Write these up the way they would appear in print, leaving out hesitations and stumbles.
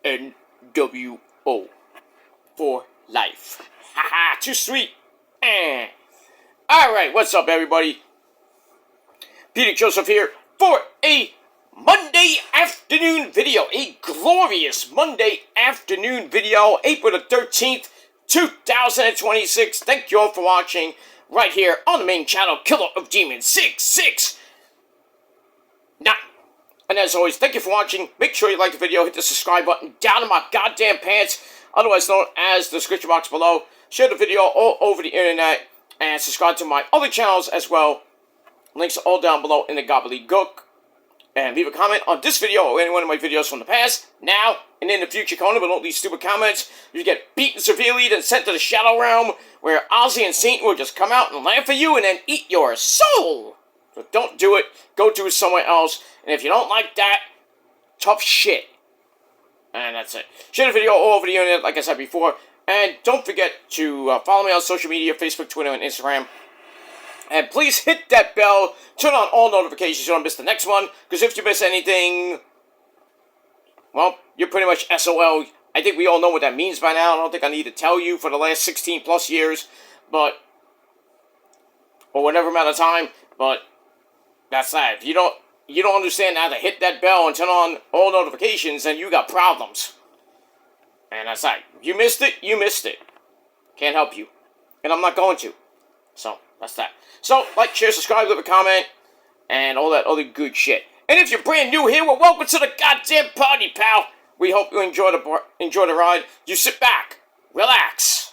NWO for life. Haha, too sweet. Alright, what's up, everybody? Peter Joseph here for a Monday afternoon video. A glorious Monday afternoon video, April the 13th, 2026. Thank you all for watching right here on the main channel, Killer of Demons 669. And as always, thank you for watching. Make sure you like the video, hit the subscribe button down in my goddamn pants, otherwise known as the description box below. Share the video all over the internet, and subscribe to my other channels as well. Links are all down below in the gobbledygook. And leave a comment on this video or any one of my videos from the past, now, and in the future, Conan, but don't leave stupid comments. You get beaten severely, then sent to the Shadow Realm, where Ozzy and Satan will just come out and laugh at you and then eat your soul. So don't do it. Go do it somewhere else. And if you don't like that, tough shit. And that's it. Share the video all over the internet, like I said before. And don't forget to follow me on social media, Facebook, Twitter, and Instagram. And please hit that bell. Turn on all notifications so you don't miss the next one. Because if you miss anything, well, you're pretty much SOL. I think we all know what that means by now. I don't think I need to tell you for the last 16 plus years. But, or whatever amount of time. But that's that. If you don't understand how to hit that bell and turn on all notifications, then you got problems. And that's that. You missed it, you missed it. Can't help you. And I'm not going to. So, that's that. So, like, share, subscribe, leave a comment, and all that other good shit. And if you're brand new here, well, welcome to the goddamn party, pal. We hope you enjoy the ride. You sit back, relax,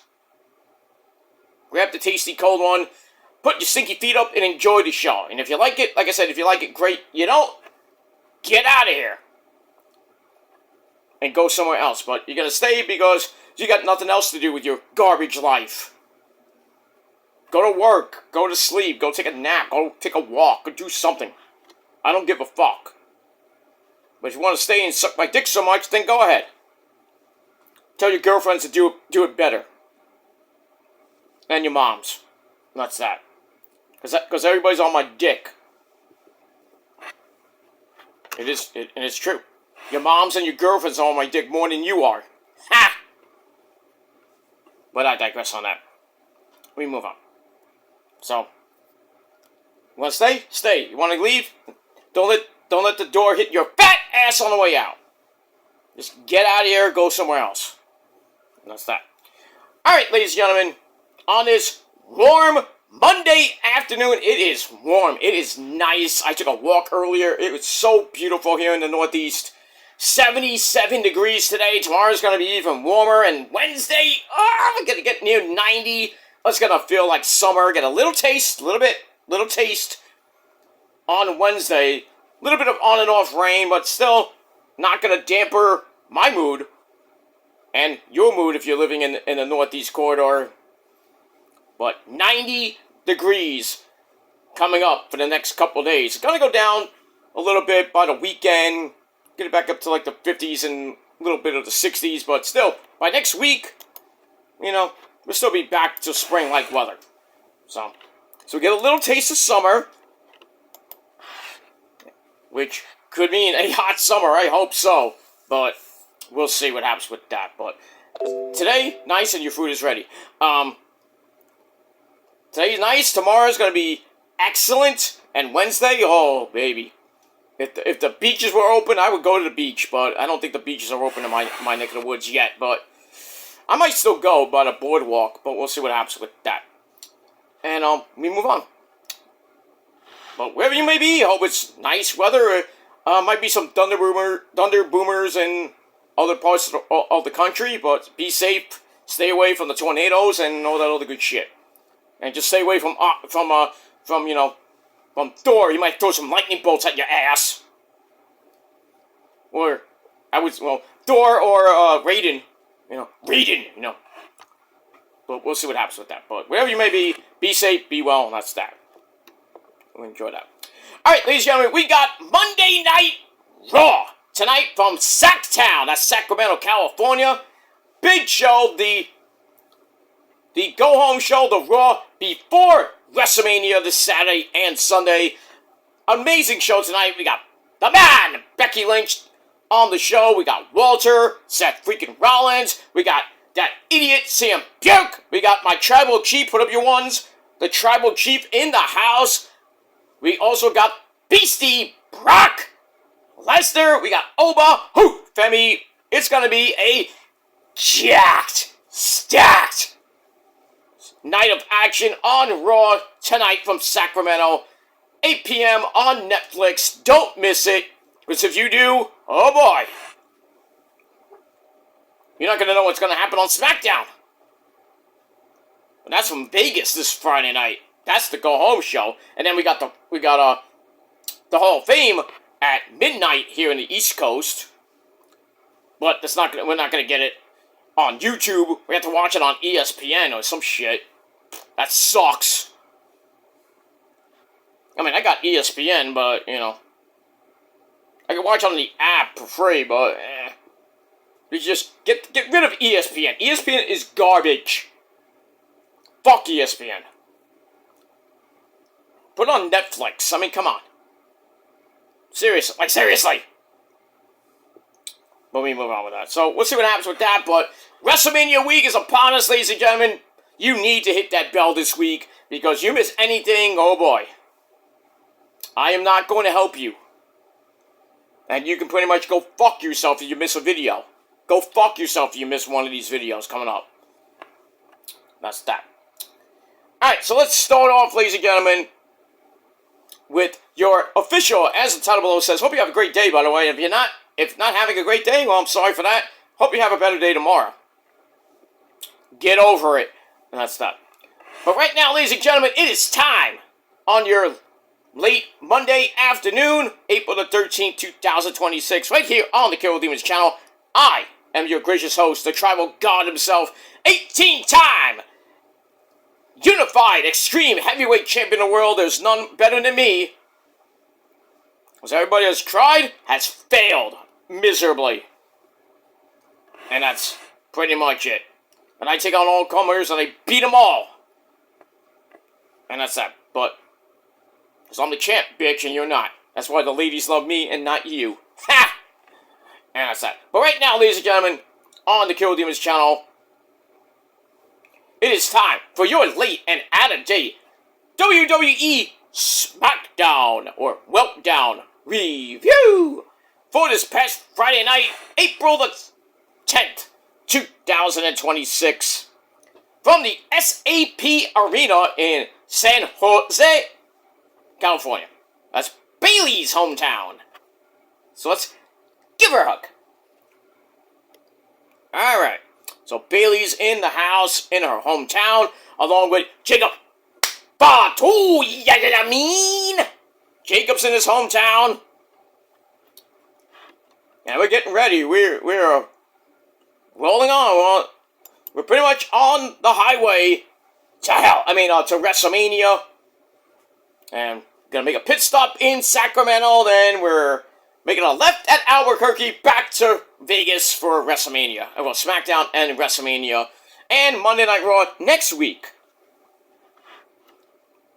grab the tasty cold one, put your stinky feet up, and enjoy the show. And if you like it, like I said, if you like it, great. You don't, get out of here and go somewhere else. But you're going to stay because you got nothing else to do with your garbage life. Go to work, go to sleep, go take a nap, go take a walk, go do something. I don't give a fuck. But if you want to stay and suck my dick so much, then go ahead. Tell your girlfriends to do it better. And your moms. That's that. Because everybody's on my dick. And it's true. Your moms and your girlfriends are on my dick more than you are. Ha! But I digress on that. We move on. So, you want to stay? Stay. You want to leave? Don't let the door hit your fat ass on the way out. Just get out of here, go somewhere else. And that's that. Alright, ladies and gentlemen, on this warm Monday afternoon, it is warm. It is nice. I took a walk earlier. It was so beautiful here in the Northeast. 77 degrees today. Tomorrow's going to be even warmer. And Wednesday, we're going to get near 90. It's going to feel like summer. Get a little taste on Wednesday. A little bit of on and off rain, but still not going to damper my mood. And your mood if you're living in the Northeast corridor. But 90 degrees coming up for the next couple of days. It's going to go down a little bit by the weekend. Get it back up to like the 50s and a little bit of the 60s. But still, by next week, you know, we'll still be back to spring-like weather. So we get a little taste of summer. Which could mean a hot summer. I hope so. But we'll see what happens with that. But today, nice and your food is ready. Today's nice. Tomorrow's going to be excellent. And Wednesday, oh, baby. If the beaches were open, I would go to the beach. But I don't think the beaches are open in my neck of the woods yet. But I might still go by the boardwalk. But we'll see what happens with that. And we move on. But wherever you may be, I hope it's nice weather. Might be some thunder boomers in other parts of the country. But be safe. Stay away from the tornadoes and all that other good shit. And just stay away from Thor. He might throw some lightning bolts at your ass. Or, Thor or Raiden. But we'll see what happens with that. But wherever you may be safe, be well, and that's that. We'll enjoy that. Alright, ladies and gentlemen, we got Monday Night Raw tonight from Smackdown. That's Sacramento, California. Big show, the go-home show, the Raw, before WrestleMania this Saturday and Sunday. Amazing show tonight. We got the man, Becky Lynch, on the show. We got Walter, Seth freaking Rollins. We got that idiot CM Punk. We got my tribal chief. Put up your ones. The tribal chief in the house. We also got Beastie Brock Lesnar. We got Oba. Who? Femi. It's going to be a jacked, stacked night of action on Raw tonight from Sacramento. 8 p.m. on Netflix. Don't miss it. Because if you do, oh boy, you're not going to know what's going to happen on Smackdown. But that's from Vegas this Friday night. That's the go-home show. And then we got the Hall of Fame at midnight here in the East Coast. But we're not going to get it on YouTube. We have to watch it on ESPN or some shit. That sucks. I mean, I got ESPN, but, you know, I can watch on the app for free, but, you just get rid of ESPN. ESPN is garbage. Fuck ESPN. Put it on Netflix. I mean, come on. Seriously. But we move on with that. So, we'll see what happens with that, but WrestleMania week is upon us, ladies and gentlemen. You need to hit that bell this week, because you miss anything, oh boy. I am not going to help you. And you can pretty much go fuck yourself if you miss a video. Go fuck yourself if you miss one of these videos coming up. That's that. Alright, so let's start off, ladies and gentlemen, with your official, as the title below says. Hope you have a great day, by the way. If not having a great day, well, I'm sorry for that. Hope you have a better day tomorrow. Get over it. And that's that. But right now, ladies and gentlemen, it is time on your late Monday afternoon, April the 13th, 2026, right here on the Carol Demons channel. I am your gracious host, the tribal god himself, 18-time unified extreme heavyweight champion of the world. There's none better than me. Because everybody has tried, has failed miserably. And that's pretty much it. And I take on all comers and I beat them all. And that's that. But, because I'm the champ, bitch, and you're not. That's why the ladies love me and not you. Ha! And that's that. But right now, ladies and gentlemen, on the Kill Demons channel, it is time for your late and out-of-date WWE Smackdown, or Weltdown, review for this past Friday night, April the 10th, 2026, from the SAP Arena in San Jose, California. That's Bailey's hometown. So let's give her a hug. Alright. So Bailey's in the house in her hometown, along with Jacob Fatu Yamin. Jacob's in his hometown. And we're getting ready. We're rolling on. We're pretty much on the highway to hell. To WrestleMania. And gonna make a pit stop in Sacramento. Then we're making a left at Albuquerque, back to Vegas for WrestleMania. Well, Smackdown and WrestleMania. And Monday Night Raw next week.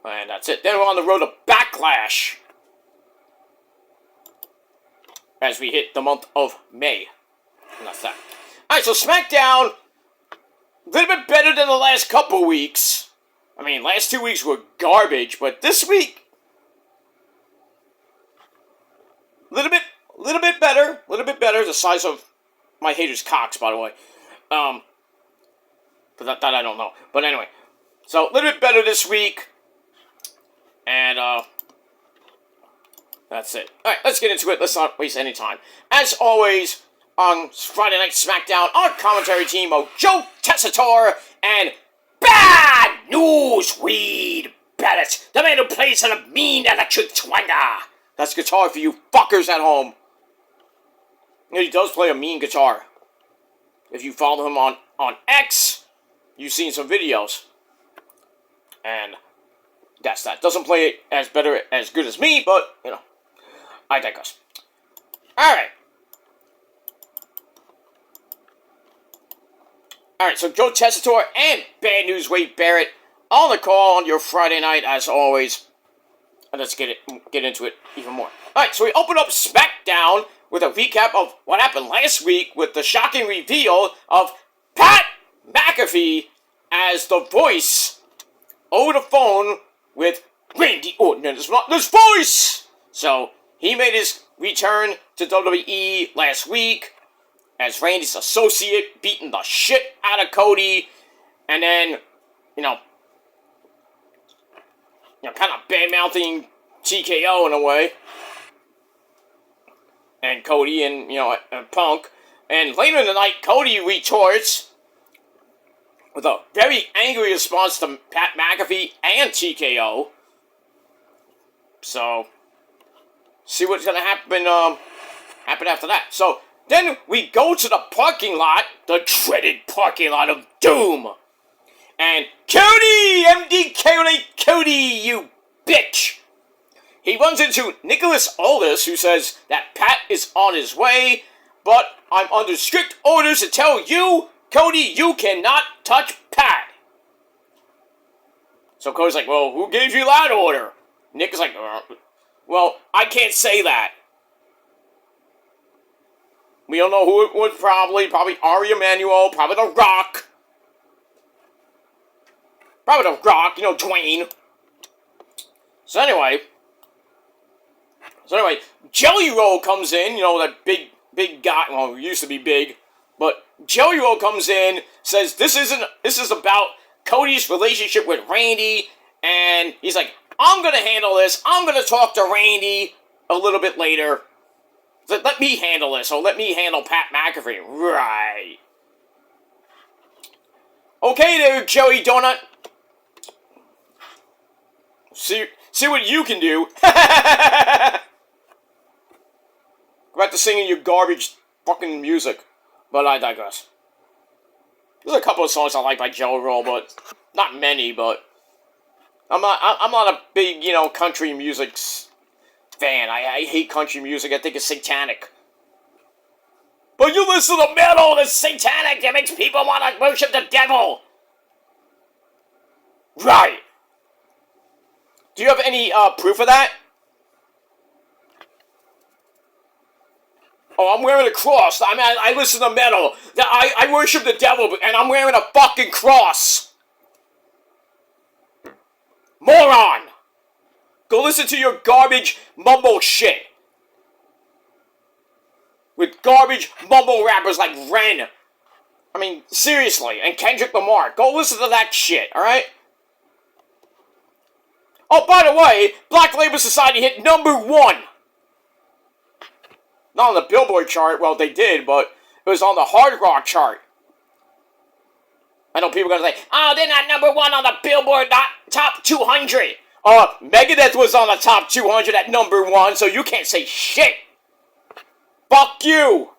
And that's it. Then we're on the road to Backlash, as we hit the month of May. And that's that. Alright, so Smackdown, a little bit better than the last couple weeks. Last 2 weeks were garbage, but this week, a little bit better. The size of my hater's cocks, by the way. But that I don't know. But anyway, so a little bit better this week. And, that's it. Alright, let's get into it. Let's not waste any time. As always, on Friday Night Smackdown, our commentary team of Joe Tessitore and Bad News Reed Bennett, the man who plays on a mean electric twanger. That's guitar for you fuckers at home. He does play a mean guitar. If you follow him on X, you've seen some videos. And that's that. Doesn't play it as good as me, but, I digress. Alright. Alright, so Joe Tessitore and Bad News Wade Barrett on the call on your Friday night, as always. And let's get into it even more. Alright, so we open up Smackdown with a recap of what happened last week with the shocking reveal of Pat McAfee as the voice over the phone with Randy Orton and his voice. So he made his return to WWE last week as Randy's associate, beating the shit out of Cody, and then, kind of bad-mouthing TKO in a way, and Cody and, and Punk. And later in the night, Cody retorts with a very angry response to Pat McAfee and TKO. So, see what's gonna happen after that. So, then we go to the parking lot, the dreaded parking lot of doom. And Cody, MD Cody, you bitch! He runs into Nicholas Aldis, who says that Pat is on his way, but I'm under strict orders to tell you, Cody, you cannot touch Pat. So Cody's like, well, who gave you that order? Nick is like, well, I can't say that. We don't know who it was, probably Ari Emanuel, probably The Rock. Probably The Rock, Dwayne. So anyway, Jelly Roll comes in, that big guy, well, he used to be big, but Jelly Roll comes in, says this is about Cody's relationship with Randy, and he's like, I'm gonna handle this, I'm gonna talk to Randy a little bit later. Let me handle this, or let me handle Pat McAfee. Right. Okay there, Joey Donut. See what you can do. Go back to singing your garbage fucking music. But I digress. There's a couple of songs I like by Jelly Roll, but not many, but I'm not a big, country music fan. I hate country music. I think it's satanic. But you listen to metal that's satanic. It makes people want to worship the devil. Right. Do you have any proof of that? Oh, I'm wearing a cross. I listen to metal. I worship the devil, and I'm wearing a fucking cross. Moron! Go listen to your garbage mumble shit. With garbage mumble rappers like Ren. I mean, seriously. And Kendrick Lamar. Go listen to that shit, alright? Oh, by the way, Black Labor Society hit #1. Not on the Billboard chart. Well, they did, but it was on the Hard Rock chart. I know people are going to say, oh, they're not #1 on the Billboard top 200. Megadeth was on the top 200 at #1, so you can't say shit. Fuck you.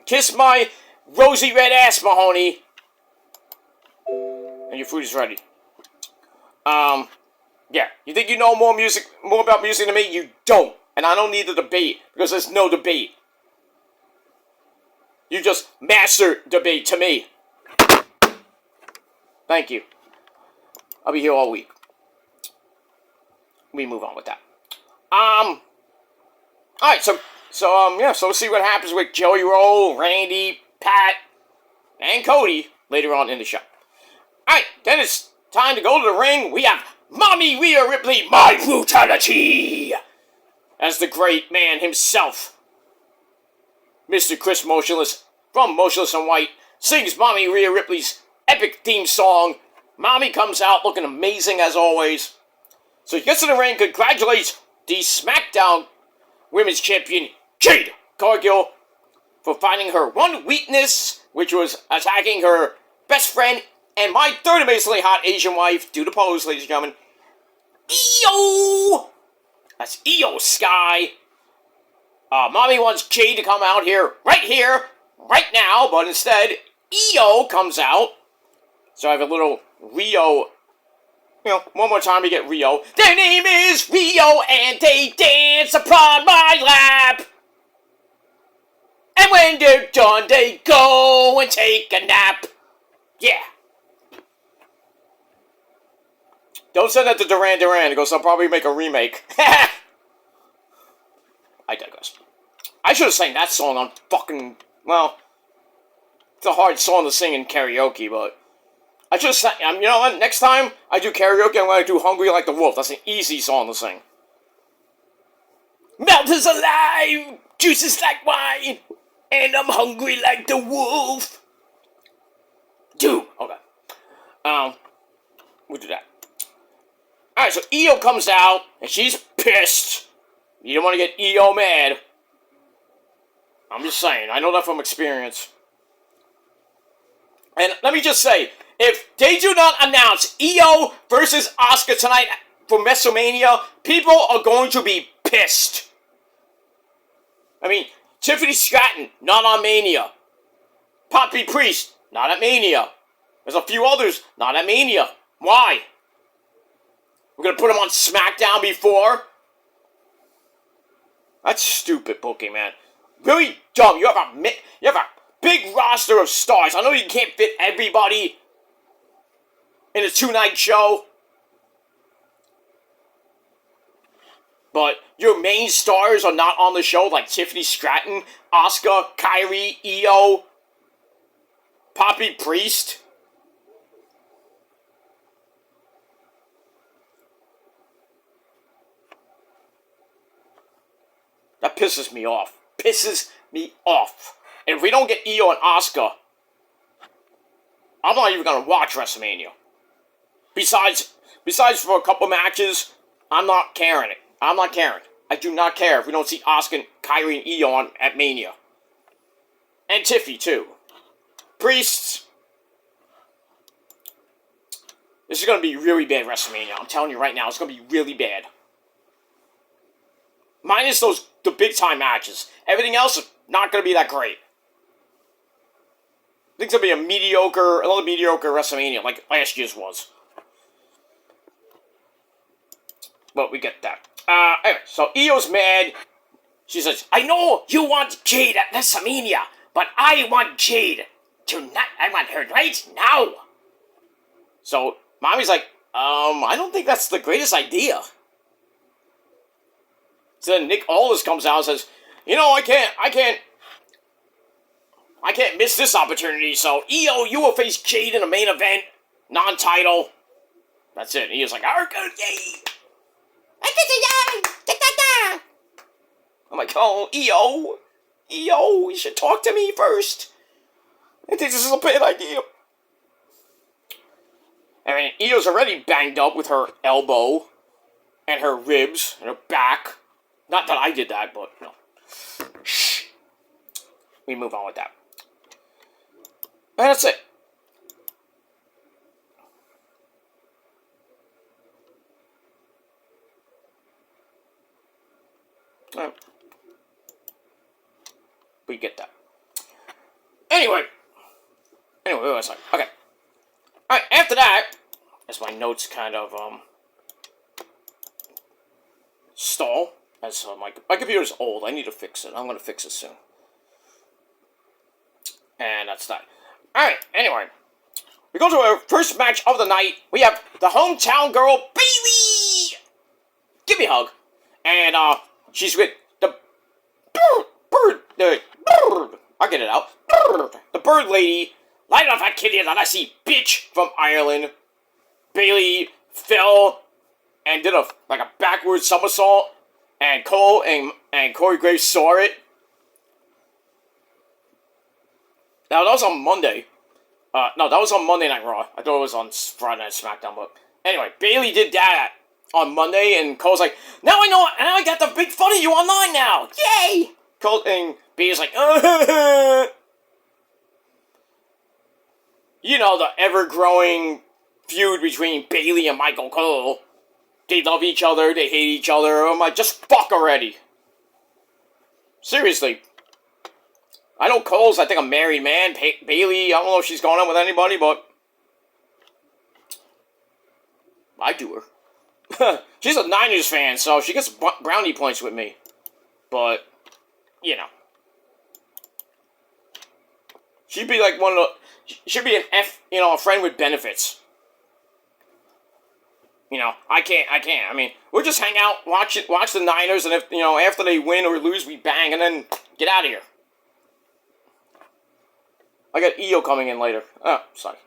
Kiss my rosy red ass, Mahoney. And your food is ready. Yeah. You think you know more about music than me? You don't. And I don't need the debate, because there's no debate. You just master debate to me. Thank you. I'll be here all week. We move on with that. Alright, so we'll see what happens with Joey Roll, Randy, Pat, and Cody later on in the show. Alright, then it's time to go to the ring. We have Mommy Rhea Ripley, My Brutality, as the great man himself, Mr. Chris Motionless, from Motionless in White, sings Mommy Rhea Ripley's epic theme song. Mommy comes out looking amazing as always. So he gets in the ring, congratulates the Smackdown Women's Champion, Jade Cargill, for finding her one weakness, which was attacking her best friend and my third amazingly hot Asian wife. Do the pose, ladies and gentlemen. Io! That's Io Sky. Mommy wants Jade to come out here, right now, but instead, Io comes out. So I have a little Rio, one more time we get Rio. Their name is Rio, and they dance upon my lap. And when they're done, they go and take a nap. Yeah. Don't send that to Duran Duran, because they'll probably make a remake. I should have sang that song on fucking, well, it's a hard song to sing in karaoke, but I should have sang, you know what, next time I do karaoke, I'm going to do Hungry Like the Wolf. That's an easy song to sing. Mouth is alive, juice is like wine, and I'm hungry like the wolf. Dude, okay. We'll do that. Alright, so Io comes out, and she's pissed. You don't want to get Io mad. I'm just saying, I know that from experience. And let me just say, if they do not announce Io versus Asuka tonight for WrestleMania, people are going to be pissed. I mean, Tiffany Stratton, not on Mania. Poppy Priest, not at Mania. There's a few others, not at Mania. Why? We're going to put them on Smackdown before? That's stupid booking, man. Really dumb. You have a big roster of stars. I know you can't fit everybody in a two-night show. But your main stars are not on the show, like Tiffany Stratton, Asuka, Kairi, Io, Poppy Priest. That pisses me off. Pisses me off. And if we don't get Io and Asuka, I'm not even going to watch WrestleMania. Besides for a couple matches, I'm not caring it. I'm not caring. I do not care if we don't see Asuka and Kairi and Io on at Mania. And Tiffy, too. Priests. This is going to be really bad WrestleMania. I'm telling you right now, it's going to be really bad. Minus the big-time matches. Everything else is not going to be that great. I think it's going to be another mediocre WrestleMania, like last year's was. But we get that. Anyway, so Io's mad. She says, I know you want Jade at WrestleMania, but I want Jade tonight. I want her right now. So, Mommy's like, I don't think that's the greatest idea. So then Nick Aldis comes out and says, you know, I can't miss this opportunity, so Io, you will face Jade in a main event, non-title. That's it. And Io's like, yay! I'm like, oh, Io, you should talk to me first. I think this is a bad idea. I mean, Io's already banged up with her elbow and her ribs and her back. Not that I did that, but no. Shh. We move on with that. And that's it. Alright. We get that. Anyway, wait a second. Okay. Alright, after that, as my notes kind of, stall. As my computer's old. I need to fix it. I'm going to fix it soon. And that's that. Alright, anyway. We go to our first match of the night. We have the hometown girl, Bayley! Give me a hug. And, she's with the bird. I'll get it out. The bird lady. Light off that kitty that I see, bitch, from Ireland. Bayley fell and did a backward somersault. And Cole and Corey Graves saw it. Now, that was on Monday. No, that was on Monday Night Raw. I thought it was on Friday Night SmackDown, but... Anyway, Bayley did that on Monday, and Cole's like, now I know, now I got the big fun of you online now! Yay! Cole and Bayley's like, You know, the ever-growing feud between Bayley and Michael Cole. They love each other, they hate each other. I'm like, just fuck already. Seriously. I know Cole's, I think, a married man. Bayley, I don't know if she's going on with anybody, but... I do her. She's a Niners fan, so she gets brownie points with me. But, you know. She'd be like one of the... She'd be a friend with benefits. You know, I can't. I mean, we'll just hang out, watch the Niners, and if, after they win or lose, we bang, and then Get out of here. I got EO coming in later. Oh, sorry.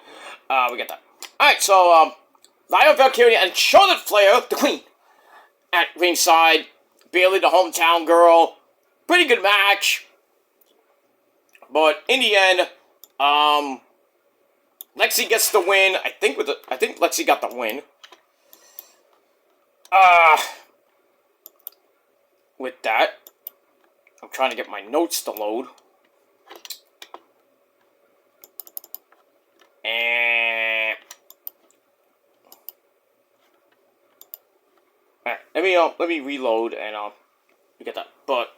We get that. Alright, so, Lyra Valkyria and Charlotte Flair, the Queen, at ringside. Bayley, the hometown girl. Pretty good match. But in the end, Lexi gets the win. I think Lexi got the win. With that, I'm trying to get my notes to load. And alright, let me reload and get that. But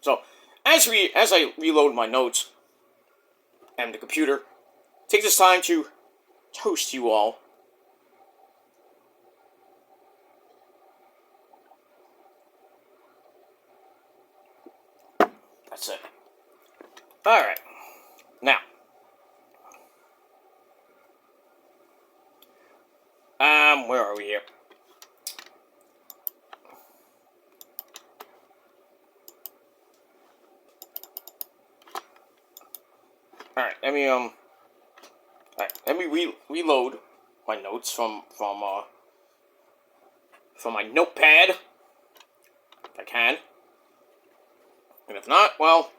so as I reload my notes and the computer, take this time to toast you all. That's it. Alright. Now. Where are we here? Alright, let me reload my notes from my notepad, if I can. And if not, well,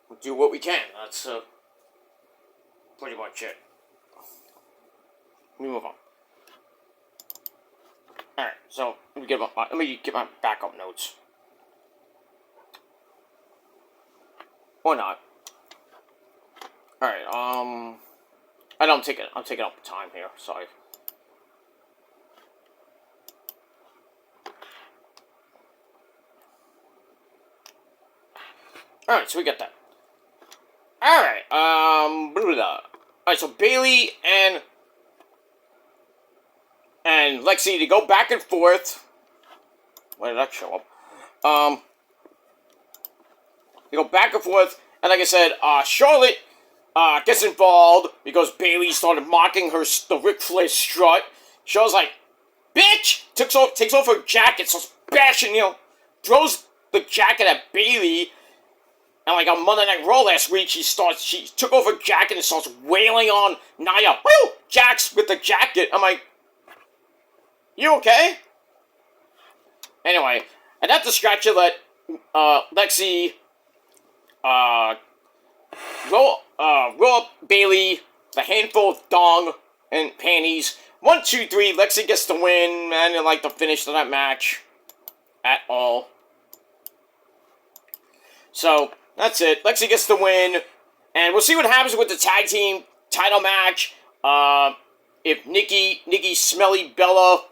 we'll do what we can. That's pretty much it. Let me move on. Alright, so let me get my backup notes. Or not. Alright, I'm taking up time here, sorry. Alright, so we got that. Alright, Alright, so Bayley and Lexi, to go back and forth. Where did that show up? They go back and forth, and like I said, Charlotte gets involved because Bayley started mocking the Ric Flair strut. Charlotte's like, bitch! Takes off her jacket, starts bashing, throws the jacket at Bayley. And like on Monday Night Raw last week, she took off her jacket and starts wailing on Nia. Woo! Jax with the jacket. I'm like, you okay? Anyway, and that distraction let Lexi roll up Bayley, the handful of thong and panties. 1, 2, 3. Lexi gets the win. I didn't like the finish to that match at all. So that's it. Lexi gets the win, and we'll see what happens with the tag team title match. If Nikki Smelly Bella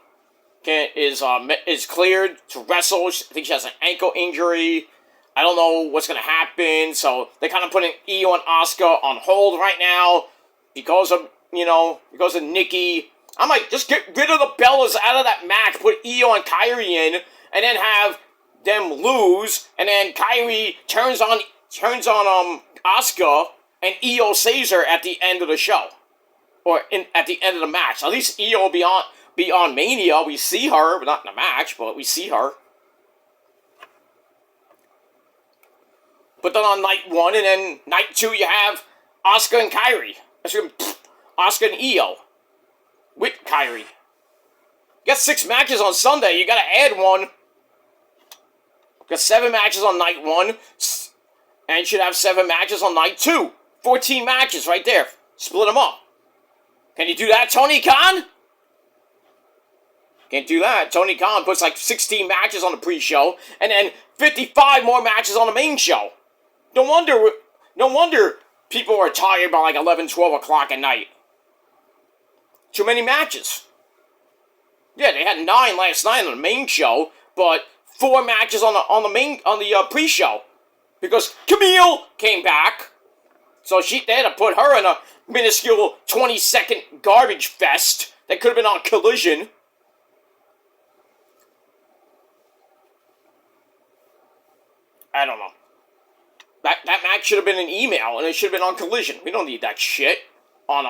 is cleared to wrestle. I think she has an ankle injury. I don't know what's gonna happen. So they're kind of putting Io and Asuka on hold right now because of Nikki. I'm like, just get rid of the Bellas out of that match. Put Io and Kairi in, and then have them lose, and then Kairi turns on Asuka, and Io saves her at the end of the show, or at the end of the match. At least Io will be on Mania. We see her, but not in the match, but we see her. But then on night 1 and then night 2, you have Asuka and Kairi. Asuka and Io with Kairi. You got 6 matches on Sunday. You gotta add one. Got 7 matches on night 1, and you should have 7 matches on night 2. 14 matches right there. Split them up. Can you do that, Tony Khan? Can't do that. Tony Khan puts like 16 matches on the pre-show, and then 55 more matches on the main show. No wonder people are tired by like 11, 12 o'clock at night. Too many matches. Yeah, they had 9 last night on the main show, but 4 matches on the pre-show, because Camille came back, so they had to put her in a minuscule 20-second garbage fest that could have been on Collision. I don't know. That match should have been an email, and it should have been on Collision. We don't need that shit on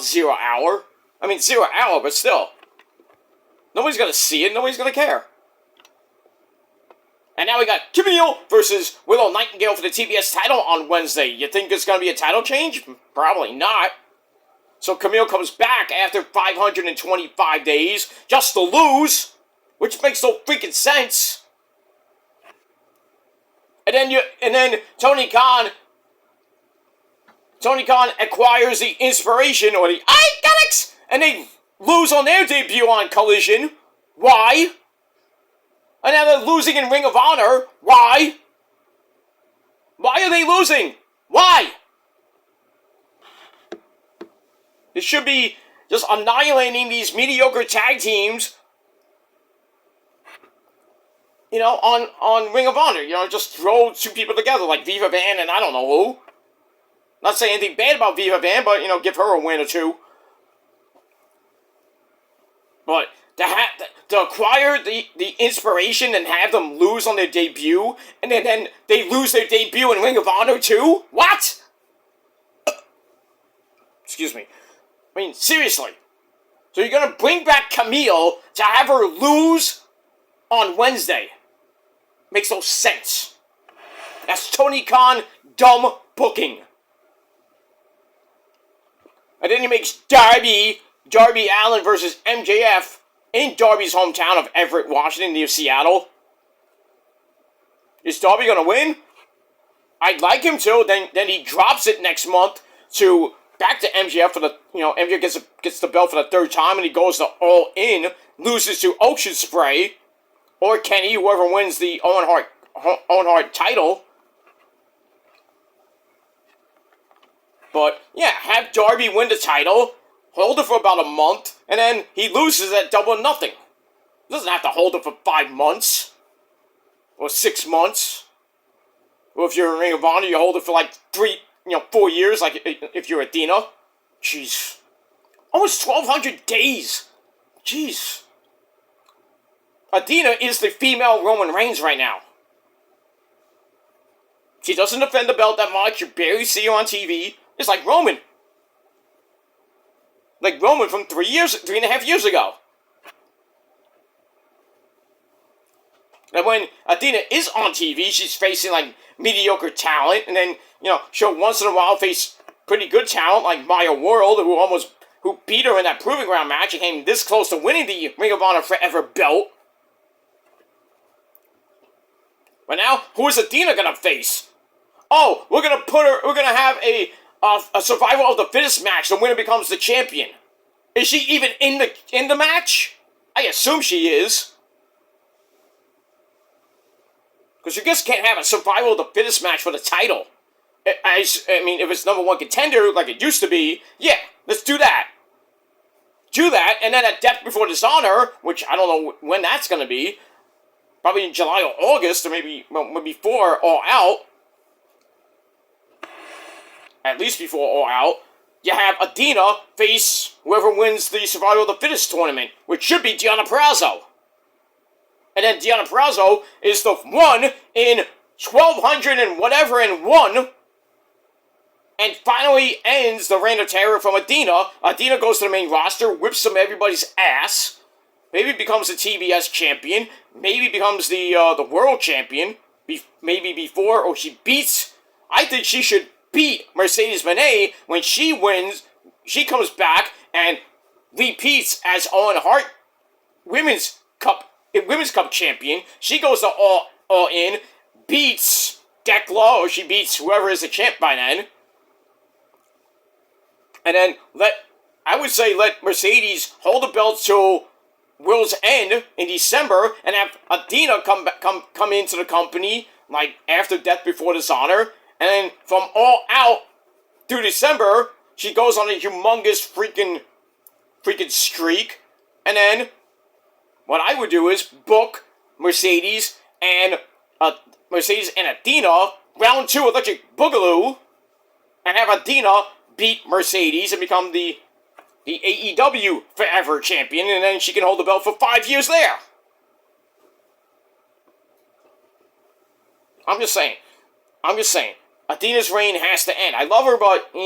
0 hour. I mean, 0 hour, but still. Nobody's gonna see it. Nobody's gonna care. And now we got Camille versus Willow Nightingale for the TBS title on Wednesday. You think it's gonna be a title change? Probably not. So Camille comes back after 525 days just to lose, which makes no freaking sense. And then Tony Khan acquires the Inspiration or the Iconics, and they lose on their debut on Collision. Why? And now they're losing in Ring of Honor. Why? Why are they losing? Why? It should be just annihilating these mediocre tag teams, on Ring of Honor. Just throw two people together like Viva Van and I don't know who. Not saying anything bad about Viva Van, but, give her a win or two. But to acquire the Inspiration and have them lose on their debut, and then they lose their debut in Ring of Honor too? What? Excuse me. I mean, seriously. So you're gonna bring back Camille to have her lose on Wednesday? Makes no sense. That's Tony Khan dumb booking. And then he makes Darby Allin versus MJF in Darby's hometown of Everett, Washington, near Seattle. Is Darby gonna win? I'd like him to. Then he drops it next month to back to MJF for the, MJF gets the belt for the third time, and he goes to All In, loses to Ocean Spray, or Kenny, whoever wins the Owen Hart title. But yeah, have Darby win the title, hold it for about a month, and then he loses at Double or Nothing. He doesn't have to hold it for 5 months or 6 months. Or if you're in Ring of Honor, you hold it for like 4 years, like if you're Athena. Jeez. Almost 1,200 days. Jeez. Athena is the female Roman Reigns right now. She doesn't defend the belt that much. You barely see her on TV. It's like Roman. Like Roman from 3.5 years ago. And when Athena is on TV, she's facing like mediocre talent, and then, she'll once in a while face pretty good talent like Maya World, who beat her in that Proving Ground match and came this close to winning the Ring of Honor Forever belt. But now, who is Athena gonna face? Oh, we're gonna have a survival of the fittest match. The winner becomes the champion. Is she even in the match? I assume she is. Because you just can't have a survival of the fittest match for the title. I mean, if it's number one contender, like it used to be, yeah, let's do that. Do that, and then at Death Before Dishonor, which I don't know when that's going to be, probably in July or August, or maybe before All Out, at least before All Out, you have Athena face whoever wins the Survival of the Fittest tournament, which should be Deonna Purrazzo. And then Deonna Purrazzo is the one in 1,200 and whatever and one, and finally ends the reign of terror from Athena. Athena goes to the main roster, whips some everybody's ass, maybe becomes the TBS champion, maybe becomes the world champion, maybe before, or she beats, I think she should beat Mercedes Moné when she wins. She comes back and repeats as Owen Hart Women's Cup champion. She goes to all In, beats Dekla, or she beats whoever is the champ by then. And then let Mercedes hold the belt till World's End in December, and have Athena come into the company like after Death Before Dishonor, and then from All Out through December, she goes on a humongous freaking streak, and then what I would do is book Mercedes and Athena round 2 Electric Boogaloo, and have Athena beat Mercedes and become the AEW Forever Champion, and then she can hold the belt for 5 years there. I'm just saying. Athena's reign has to end. I love her, but, I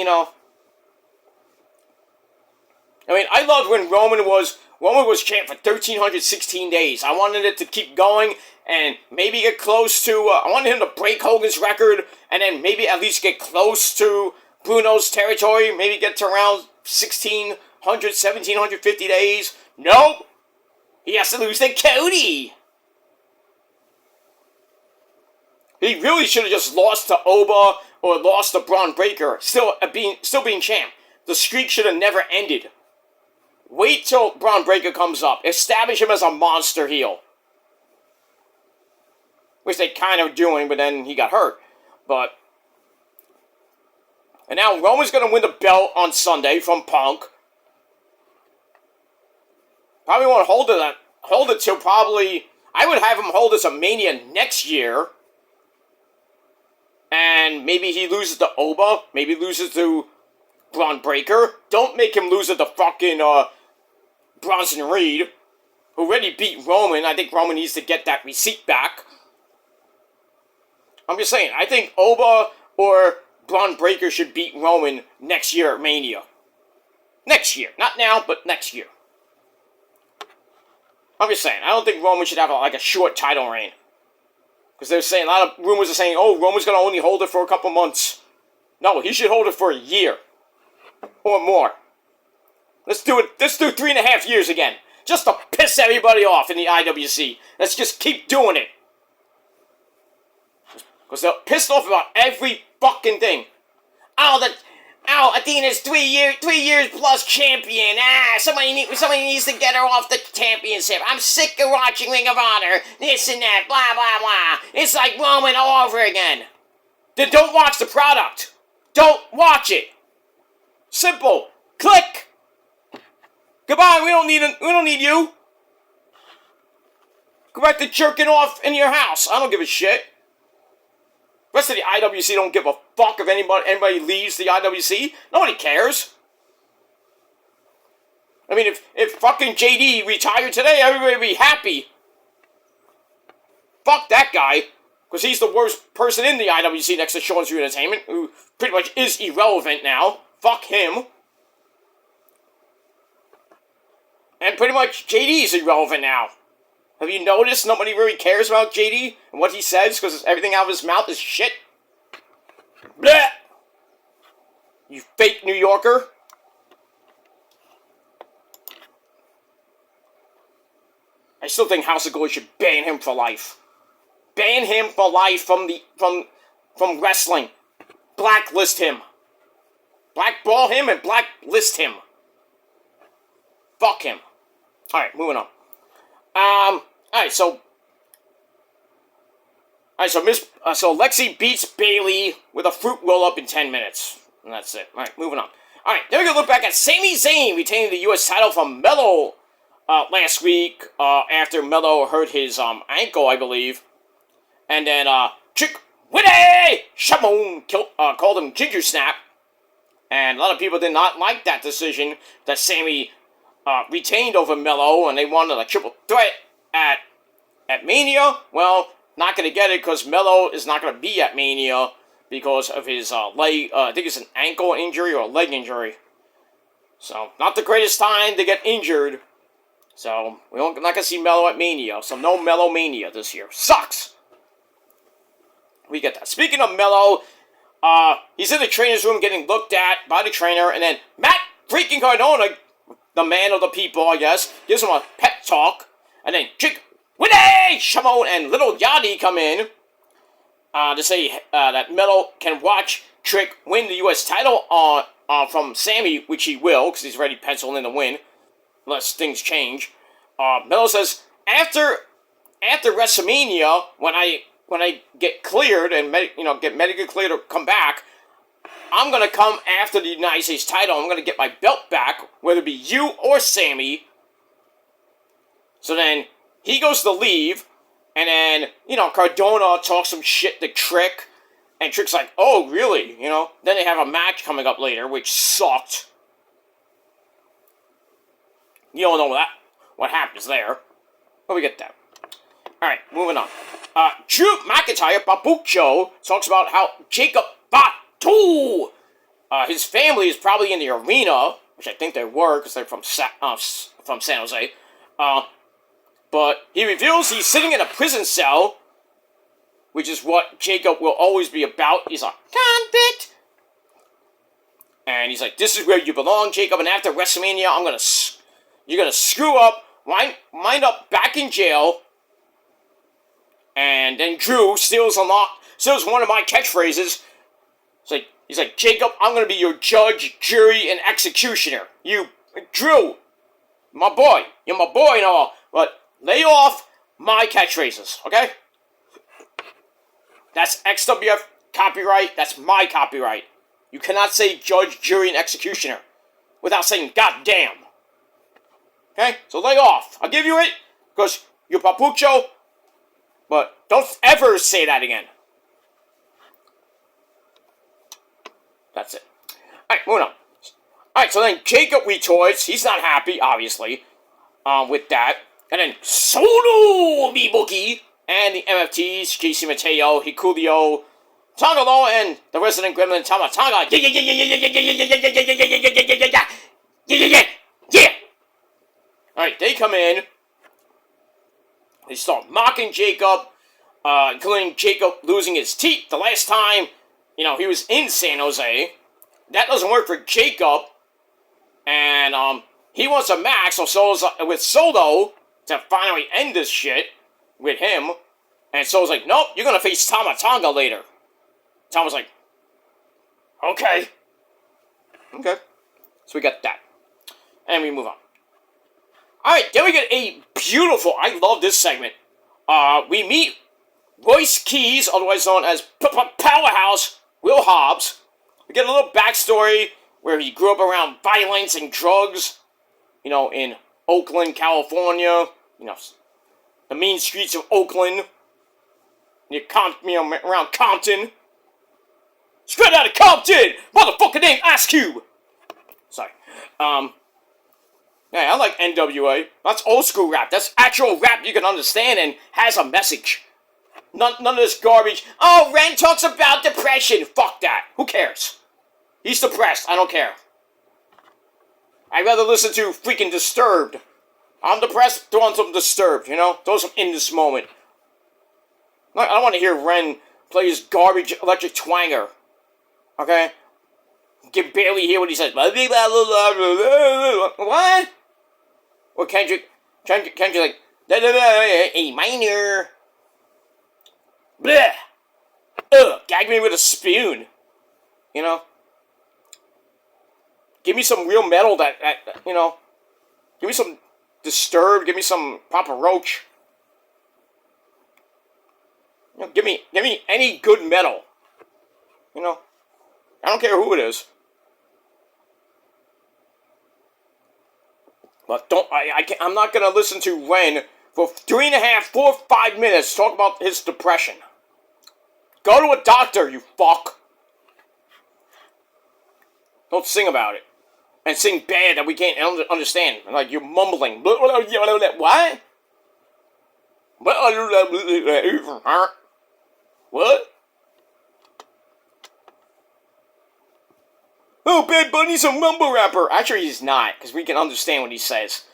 mean, I loved when Roman was Roman was champ for 1,316 days. I wanted it to keep going and maybe get close to, I wanted him to break Hogan's record and then maybe at least get close to Bruno's territory. Maybe get to around 1,600, 1,750 days. Nope. He has to lose to Cody. He really should have just lost to Oba or lost to Braun Breaker, still being champ. The streak should have never ended. Wait till Braun Breaker comes up. Establish him as a monster heel. Which they kind of doing, but then he got hurt. And now Roman's going to win the belt on Sunday from Punk. Probably won't hold it till probably, I would have him hold it to Mania next year. And maybe he loses to Oba. Maybe loses to Braun Breaker. Don't make him lose it to fucking Bronson Reed, who already beat Roman. I think Roman needs to get that receipt back. I'm just saying, I think Oba or Braun Breaker should beat Roman next year at Mania. Next year. Not now, but next year. I'm just saying, I don't think Roman should have a short title reign. Because they're saying, a lot of rumors are saying, oh, Roman's going to only hold it for a couple months. No, he should hold it for a year. Or more. Let's do it. Let's do 3.5 years again. Just to piss everybody off in the IWC. Let's just keep doing it. Because they're pissed off about every fucking thing. Athena's 3 years plus champion. Somebody needs to get her off the championship. I'm sick of watching Ring of Honor. This and that, blah, blah, blah. It's like Roman all over again. Then don't watch the product. Don't watch it. Simple. Click. Goodbye. We don't need you. Go back to jerking off in your house. I don't give a shit. The rest of the IWC don't give a fuck if anybody leaves the IWC. Nobody cares. I mean, if fucking JD retired today, everybody would be happy. Fuck that guy. Because he's the worst person in the IWC next to Sean Street Entertainment, who pretty much is irrelevant now. Fuck him. And pretty much JD's irrelevant now. Have you noticed nobody really cares about JD and what he says because everything out of his mouth is shit? Blech! You fake New Yorker. I still think House of Glory should ban him for life. Ban him for life from wrestling. Blacklist him. Blackball him and blacklist him. Fuck him. Alright, moving on. Alright, so Lexi beats Bayley with a fruit roll-up in 10 minutes. And that's it. Alright, moving on. Alright, then we're going to look back at Sami Zayn retaining the U.S. title from Melo last week after Melo hurt his ankle, I believe. And then Chick Witty Shamon called him Ginger Snap. And a lot of people did not like that decision that Sami retained over Melo, and they wanted a triple threat at Mania. Well, not going to get it because Melo is not going to be at Mania because of his leg. I think it's an ankle injury or a leg injury. So, not the greatest time to get injured. So, we're not going to see Melo at Mania. So, no Melo Mania this year. Sucks! We get that. Speaking of Melo, he's in the trainer's room getting looked at by the trainer, and then Matt freaking Cardona, the man of the people, I guess, gives him a pep talk, and then Chick Witty Shamon and Little Yachty come in to say that Melo can watch Trick win the U.S. title from Sami, which he will, because he's already penciled in the win, unless things change. Melo says, after WrestleMania, when I get cleared and get medically cleared to come back, I'm going to come after the United States title. I'm going to get my belt back, whether it be you or Sami. So then he goes to leave, and then, Cardona talks some shit to Trick, and Trick's like, oh, really? Then they have a match coming up later, which sucked. You don't know what happens there. But we get that. Alright, moving on. Drew McIntyre, Babucho, talks about how Jacob Fatu, his family is probably in the arena, which I think they were because they're from San Jose. But he reveals he's sitting in a prison cell, which is what Jacob will always be about. He's a convict. And he's like, this is where you belong, Jacob, and after WrestleMania, you're gonna screw up, wind up back in jail, and then Drew steals one of my catchphrases. He's like, Jacob, I'm gonna be your judge, jury, and executioner. You, Drew, my boy, you're my boy and all, but lay off my catchphrases, okay? That's XWF copyright, that's my copyright. You cannot say judge, jury, and executioner without saying goddamn. Okay? So lay off. I'll give you it because you're papucho, but don't ever say that again. That's it. Alright, moving on. Alright, so then Jacob retorts. He's not happy, obviously, with that. And then Solo Miboki and the MFTs, Casey Mateo, Hikulio, Tangalo, and the resident gremlin Tamatanga. Yeah. Alright, they come in. They start mocking Jacob, including Jacob losing his teeth the last time, he was in San Jose. That doesn't work for Jacob. And, he wants a match with Solo to finally end this shit with him. And Solo's like, nope, you're gonna face Tamatanga later. Tom was like, okay. So we got that. And we move on. Alright, then we get a beautiful, I love this segment. We meet Royce Keys, otherwise known as Powerhouse Will Hobbs. We get a little backstory where he grew up around violence and drugs, in Oakland, California, the mean streets of Oakland, around Compton. Straight out of Compton! Motherfucker named Ice Cube! Sorry. Yeah, I like NWA. That's old school rap. That's actual rap you can understand and has a message. None of this garbage. Oh, Ren talks about depression. Fuck that. Who cares? He's depressed. I don't care. I'd rather listen to freaking Disturbed. I'm depressed. Throw on some Disturbed, Throw some In This Moment. I don't want to hear Ren play his garbage electric twanger. Okay? You can barely hear what he says. What? Or Kendrick like, A minor. Bleh. Gag me with a spoon. Give me some real metal that give me some Disturbed, give me some Papa Roach. Give me any good metal. I don't care who it is. But I'm not gonna listen to Ren for 3.5, 4, 5 minutes talk about his depression. Go to a doctor, you fuck. Don't sing about it. And sing bad that we can't understand. Like you're mumbling. What? What? Oh, Bad Bunny's a mumble rapper. Actually, he's not, because we can understand what he says.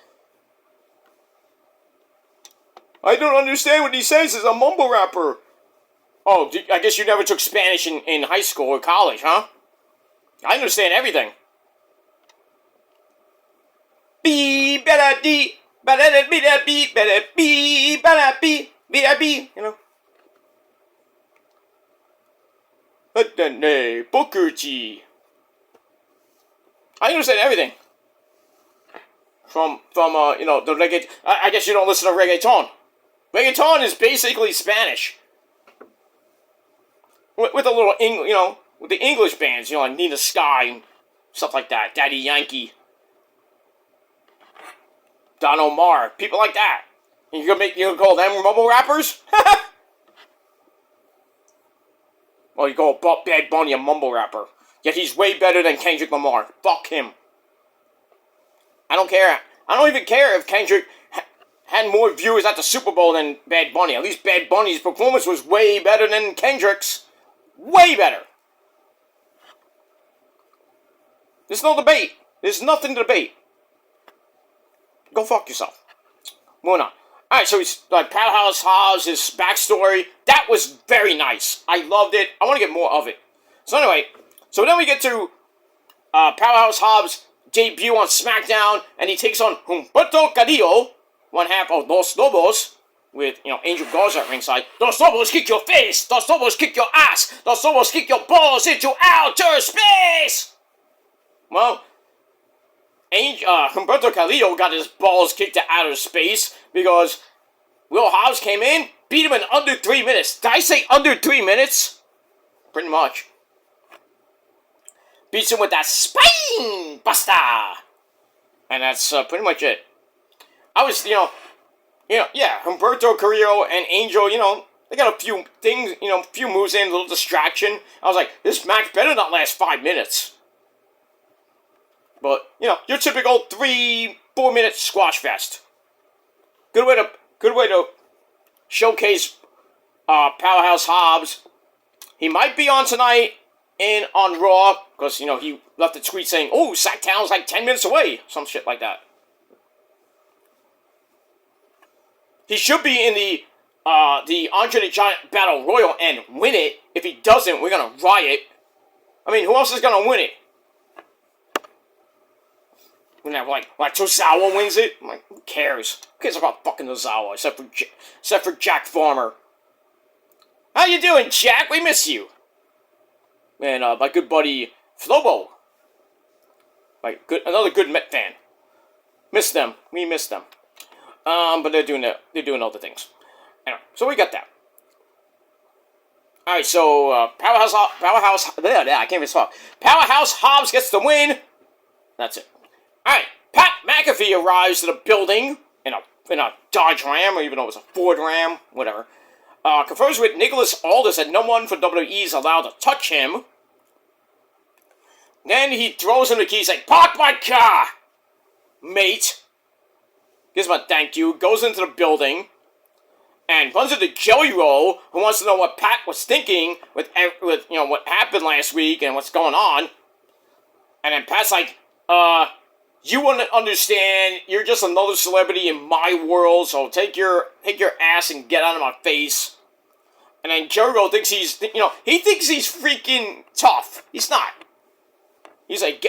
I don't understand what he says. He's a mumble rapper. Oh, I guess you never took Spanish in high school or college, huh? I understand everything. Be better be better be better be better be. But then Booker T. I understand everything. From the reggaeton. I guess you don't listen to reggaeton. Reggaeton is basically Spanish. With a little, with the English bands, like Nina Sky and stuff like that. Daddy Yankee. Don Omar. People like that. And you're gonna call them mumble rappers? Well, you call Bad Bunny a mumble rapper. Yet he's way better than Kendrick Lamar. Fuck him. I don't care. I don't even care if Kendrick had more viewers at the Super Bowl than Bad Bunny. At least Bad Bunny's performance was way better than Kendrick's. Way better. There's no debate. There's nothing to debate. Go fuck yourself. Moving on. Alright, so he's like Powerhouse Hobbs, his backstory. That was very nice. I loved it. I want to get more of it. So anyway, so then we get to Powerhouse Hobbs' debut on Smackdown, and he takes on Humberto Carrillo, one half of Los Lobos, with, Angel Garza at ringside. Los Lobos kick your face! Los Lobos kick your ass! Los Lobos kick your balls into outer space! Well, Humberto Carrillo got his balls kicked to outer space because Will Hobbs came in, beat him in under 3 minutes. Did I say under 3 minutes? Pretty much. Beats him with that spine buster! And that's pretty much it. I was, Humberto Carrillo and Angel, they got a few things, few moves in, a little distraction. I was like, this match better not last 5 minutes. But, your typical 3-4 minute squash fest. Good way to showcase Powerhouse Hobbs. He might be on tonight on Raw, because, he left a tweet saying, oh, Smackdown's like 10 minutes away. Some shit like that. He should be in the Andre the Giant Battle Royal and win it. If he doesn't, we're gonna riot. I mean, who else is gonna win it? We're gonna have, like Tozawa wins it? I'm like, who cares? Who cares about fucking Tozawa, except for Jack Farmer? How you doing, Jack? We miss you. And my good buddy Flobo. Another good Met fan. Miss them. We miss them. But they're doing other things. Anyway, so we got that. Alright, so Powerhouse I can't even talk. Powerhouse Hobbs gets the win. That's it. Alright, Pat McAfee arrives to the building in a Dodge Ram, or even though it was a Ford Ram, whatever. Confers with Nicholas Aldis that no one from WWE is allowed to touch him. Then he throws him the keys like, park my car, mate. Gives him a thank you, goes into the building, and runs into Joey Roll, who wants to know what Pat was thinking with what happened last week and what's going on. And then Pat's like, you wouldn't understand. You're just another celebrity in my world, so take your ass and get out of my face. And then Joey Roll thinks he thinks he's freaking tough. He's not. He's like,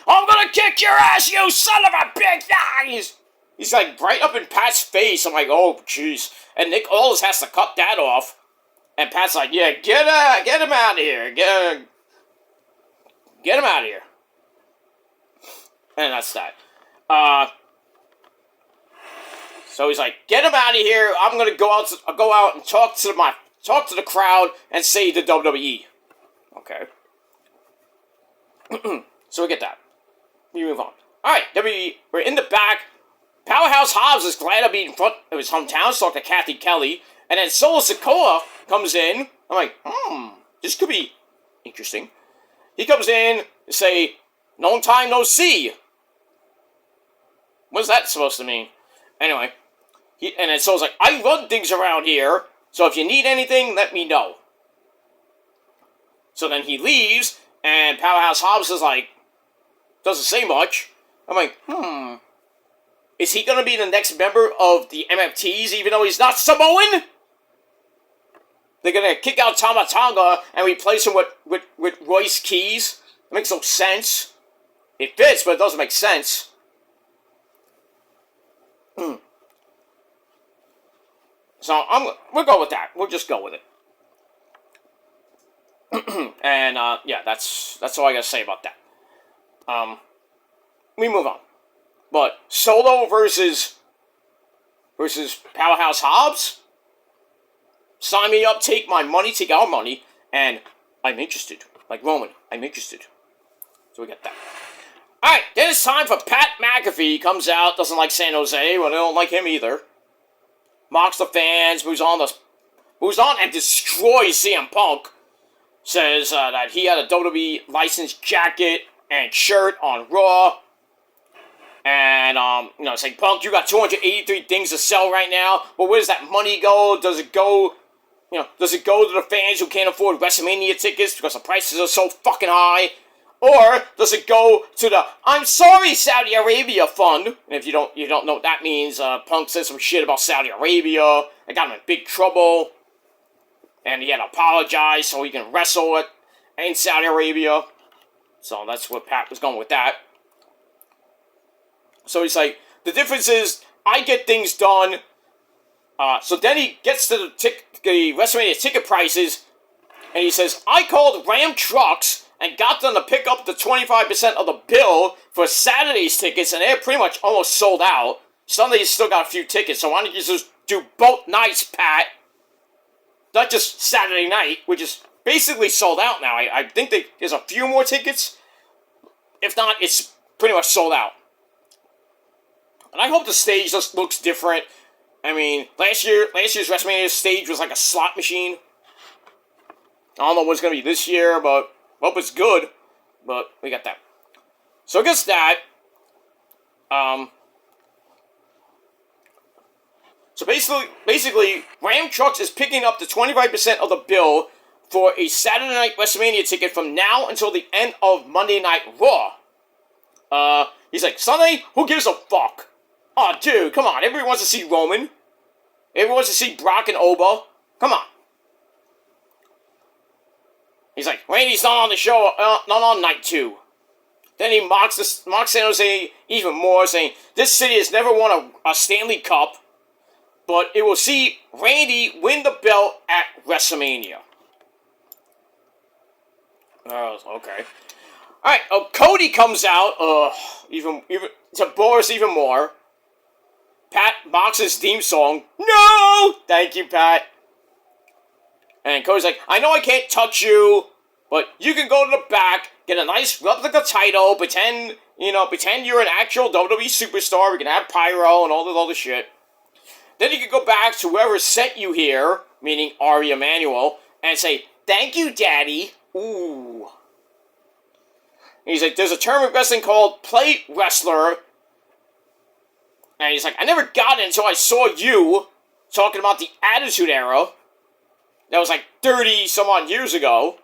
I'm gonna kick your ass, you son of a bitch! He's like right up in Pat's face. I'm like, oh, jeez. And Nick Aldis has to cut that off. And Pat's like, yeah, get him out of here. Get him out of here. And that's that. So he's like, get him out of here. I'm gonna go out and talk to the crowd and save the WWE. Okay. So we get that. We move on. All right, we're in the back. Powerhouse Hobbs is glad to be in front of his hometown to talk to Kathy Kelly. And then Solo Sikoa comes in. I'm like, this could be interesting. He comes in and say, long time no see. What's that supposed to mean? Anyway, and then Solo's like, I run things around here, so if you need anything, let me know. So then he leaves, and Powerhouse Hobbs is like, doesn't say much. I'm like, is he going to be the next member of the MFTs, even though he's not Samoan? They're going to kick out Tama Tonga and replace him with Royce Keys? It makes no sense. It fits, but it doesn't make sense. So we'll go with that. We'll just go with it. And yeah, that's all I gotta say about that. We move on. But Solo versus Powerhouse Hobbs? Sign me up, take my money, take our money, and I'm interested. Like Roman, I'm interested. So we got that. Alright, then it's time for Pat McAfee. He comes out, doesn't like San Jose, well, they don't like him either. Mocks the fans, moves on and destroys CM Punk. Says that he had a WWE licensed jacket and shirt on Raw. And, saying, Punk, you got 283 things to sell right now, but where does that money go? Does it go to the fans who can't afford WrestleMania tickets because the prices are so fucking high? Or does it go to the "I'm sorry, Saudi Arabia" fund? And if you don't know what that means, Punk said some shit about Saudi Arabia. It got him in big trouble, and he had to apologize so he can wrestle it in Saudi Arabia. So that's what Pat was going with that. So he's like, the difference is I get things done. So then he gets to the WrestleMania ticket prices, and he says, I called Ram Trucks and got them to pick up the 25% of the bill for Saturday's tickets, and they're pretty much almost sold out. Sunday's still got a few tickets, so why don't you just do both nights, Pat? Not just Saturday night, which is basically sold out now. I think there's a few more tickets. If not, it's pretty much sold out. And I hope the stage just looks different. I mean, last year's WrestleMania stage was like a slot machine. I don't know what's going to be this year, but hope it's good. But we got that. So I guess that. So basically, Ram Trucks is picking up the 25% of the bill for a Saturday Night WrestleMania ticket from now until the end of Monday Night Raw. He's like, Sunday, who gives a fuck? Oh, dude, come on. Everybody wants to see Roman. Everyone wants to see Brock and Oba. Come on. He's like, Randy's not on the show, not on night 2. Then he mocks San Jose even more, saying, this city has never won a Stanley Cup, but it will see Randy win the belt at WrestleMania. Okay. Alright, Cody comes out, even to bore us even more. Pat mocks his theme song. No! Thank you, Pat. And Cody's like, I know I can't touch you, but you can go to the back, get a nice replica title, pretend you're an actual WWE superstar, we can have pyro and all this other shit. Then you can go back to whoever sent you here, meaning Ari Emanuel, and say, thank you, Daddy. Ooh. And he's like, there's a term in wrestling called plate wrestler. And he's like, I never got it until I saw you talking about the Attitude Era. That was like 30 some odd years ago.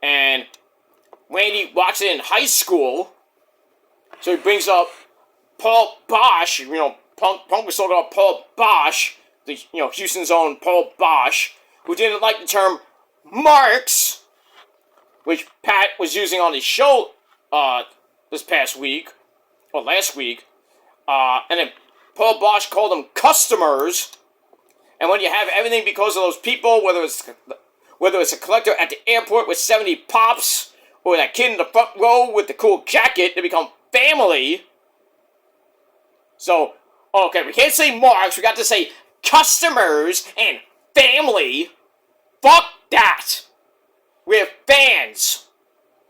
And Randy watched it in high school. So he brings up Paul Bosch. Punk was talking about Paul Bosch, Houston's own Paul Bosch, who didn't like the term marks, which Pat was using on his show this past week, or last week. And then Paul Bosch called them customers. And when you have everything because of those people, whether it's a collector at the airport with 70 pops, or that kid in the front row with the cool jacket, they become family. So, okay, we can't say marks, we got to say customers and family. Fuck that. We have fans.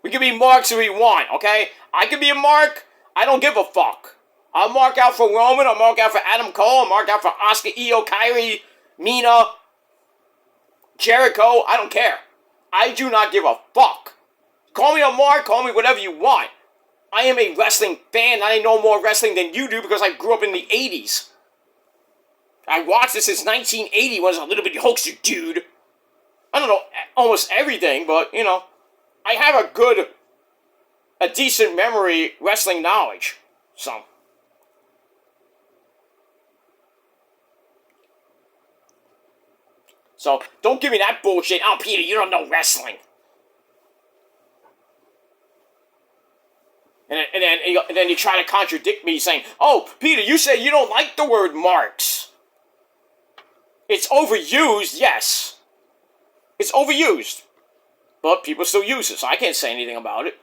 We can be marks if we want, okay? I can be a mark, I don't give a fuck. I'll mark out for Roman, I'll mark out for Adam Cole, I'll mark out for Asuka, Io, Kyrie, Mina, Jericho, I don't care. I do not give a fuck. Call me a mark, call me whatever you want. I am a wrestling fan, I know more wrestling than you do because I grew up in the 80s. I watched this since 1980 when I was a little bit hoaxer dude. I don't know almost everything, but, I have a decent memory wrestling knowledge. So, don't give me that bullshit. Oh, Peter, you don't know wrestling. And then you try to contradict me saying, oh, Peter, you say you don't like the word marks. It's overused, yes. It's overused. But people still use it, so I can't say anything about it.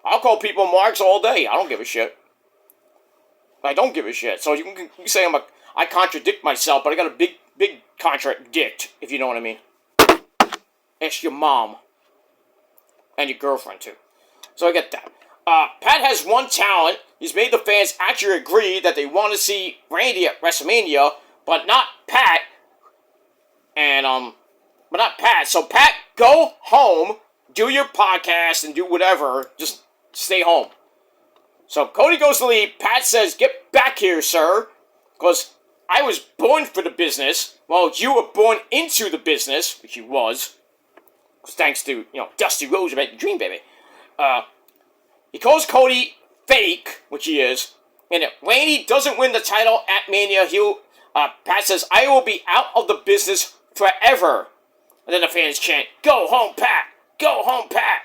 I'll call people marks all day. I don't give a shit. I don't give a shit. So you can say I contradict myself, but I got a big contradict, if you know what I mean. Ask your mom. And your girlfriend, too. So I get that. Pat has one talent. He's made the fans actually agree that they want to see Randy at WrestleMania, but not Pat. But not Pat. So Pat, go home, do your podcast, and do whatever. Just stay home. So Cody goes to leave. Pat says, get back here, sir. Because I was born for the business. Well, you were born into the business, which you was. Thanks to, Dusty Rhodes about the dream, baby. he calls Cody fake, which he is, and if Randy doesn't win the title at Mania, Pat says, I will be out of the business forever. And then the fans chant, go home, Pat! Go home, Pat!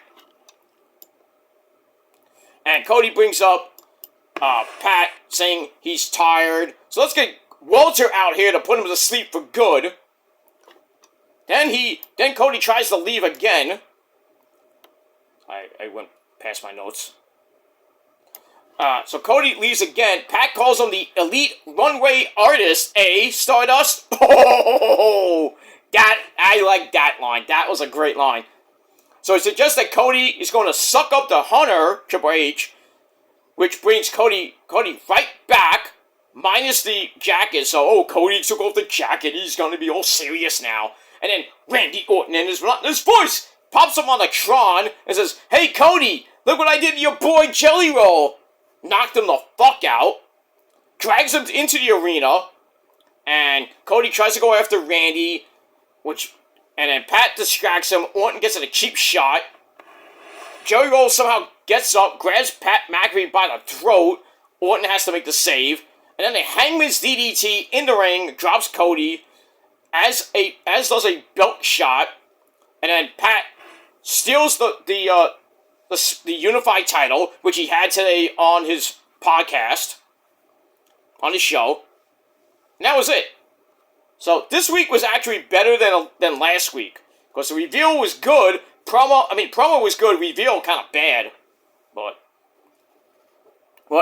And Cody brings up Pat saying he's tired. So let's get Walter out here to put him to sleep for good. Then Cody tries to leave again. I went past my notes. So Cody leaves again. Pat calls him the elite runway artist, Stardust? Oh, I like that line. That was a great line. So he suggests that Cody is going to suck up the Hunter, Triple H, which brings Cody right back, minus the jacket. So, Cody took off the jacket. He's going to be all serious now. And then Randy Orton in his voice pops up on the Tron and says, hey, Cody, look what I did to your boy Jelly Roll. Knocked him the fuck out. Drags him into the arena. And Cody tries to go after Randy, and then Pat distracts him. Orton gets a cheap shot. Jelly Roll somehow gets up, grabs Pat McAfee by the throat. Orton has to make the save. And then the Hangman's DDT in the ring drops Cody, as does a belt shot. And then Pat steals the unified title, which he had today on his podcast, on his show. And that was it. So this week was actually better than last week, because the reveal was good. Promo was good. Reveal kind of bad, but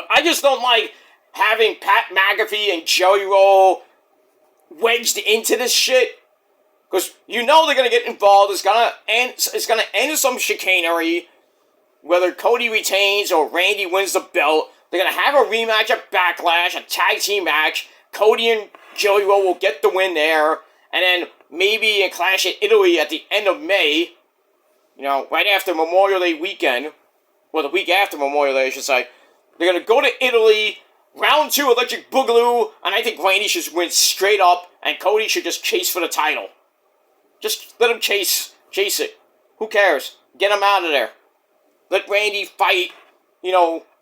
I just don't like having Pat McAfee and Jelly Roll wedged into this shit, because they're gonna get involved. It's gonna end in some chicanery. Whether Cody retains or Randy wins the belt, they're gonna have a rematch at Backlash, a tag team match. Cody and Jelly Roll will get the win there, and then maybe a Clash in Italy at the end of May. Right after Memorial Day weekend, or the week after Memorial Day, I should say. They're going to go to Italy, round 2 Electric Boogaloo, and I think Randy should win straight up, and Cody should just chase for the title. Just let him chase it. Who cares? Get him out of there. Let Randy fight, we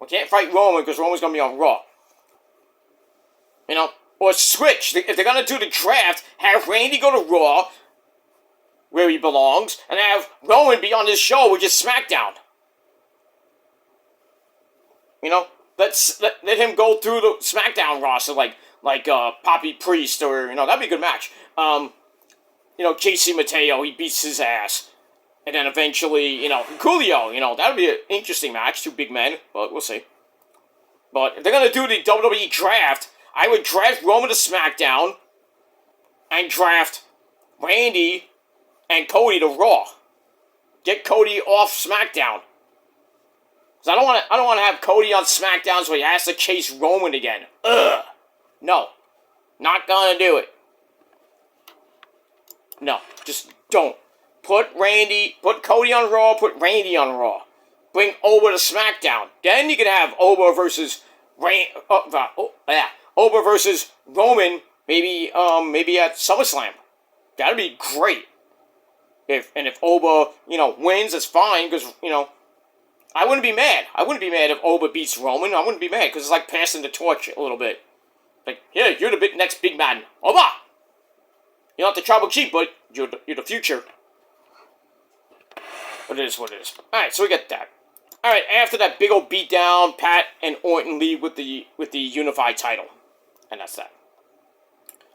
can't fight Roman, because Roman's going to be on Raw. Or switch. If they're going to do the draft, have Randy go to Raw, where he belongs, and have Roman be on his show, which is Smackdown. Let him go through the Smackdown roster like Poppy Priest, or that'd be a good match. JC Mateo, he beats his ass, and then eventually Coolio, that'd be an interesting match, 2 big men, but we'll see. But if they're gonna do the WWE draft, I would draft Roman to SmackDown, and draft Randy and Cody to Raw. Get Cody off SmackDown. Because I don't want to have Cody on SmackDown so he has to chase Roman again. Ugh. No. Not gonna do it. No. Just don't. Put Cody on Raw, put Randy on Raw. Bring Oba to SmackDown. Then you can have Oba versus Oba versus Roman, maybe at SummerSlam. That'd be great. If Oba, wins, it's fine, because, I wouldn't be mad. I wouldn't be mad if Oba beats Roman. I wouldn't be mad, because it's like passing the torch a little bit. Like, yeah, you're the next big man. Oba! You're not the tribal chief, but you're the future. But it is what it is. Alright, so we get that. Alright, after that big old beatdown, Pat and Orton leave with the unified title. And that's that.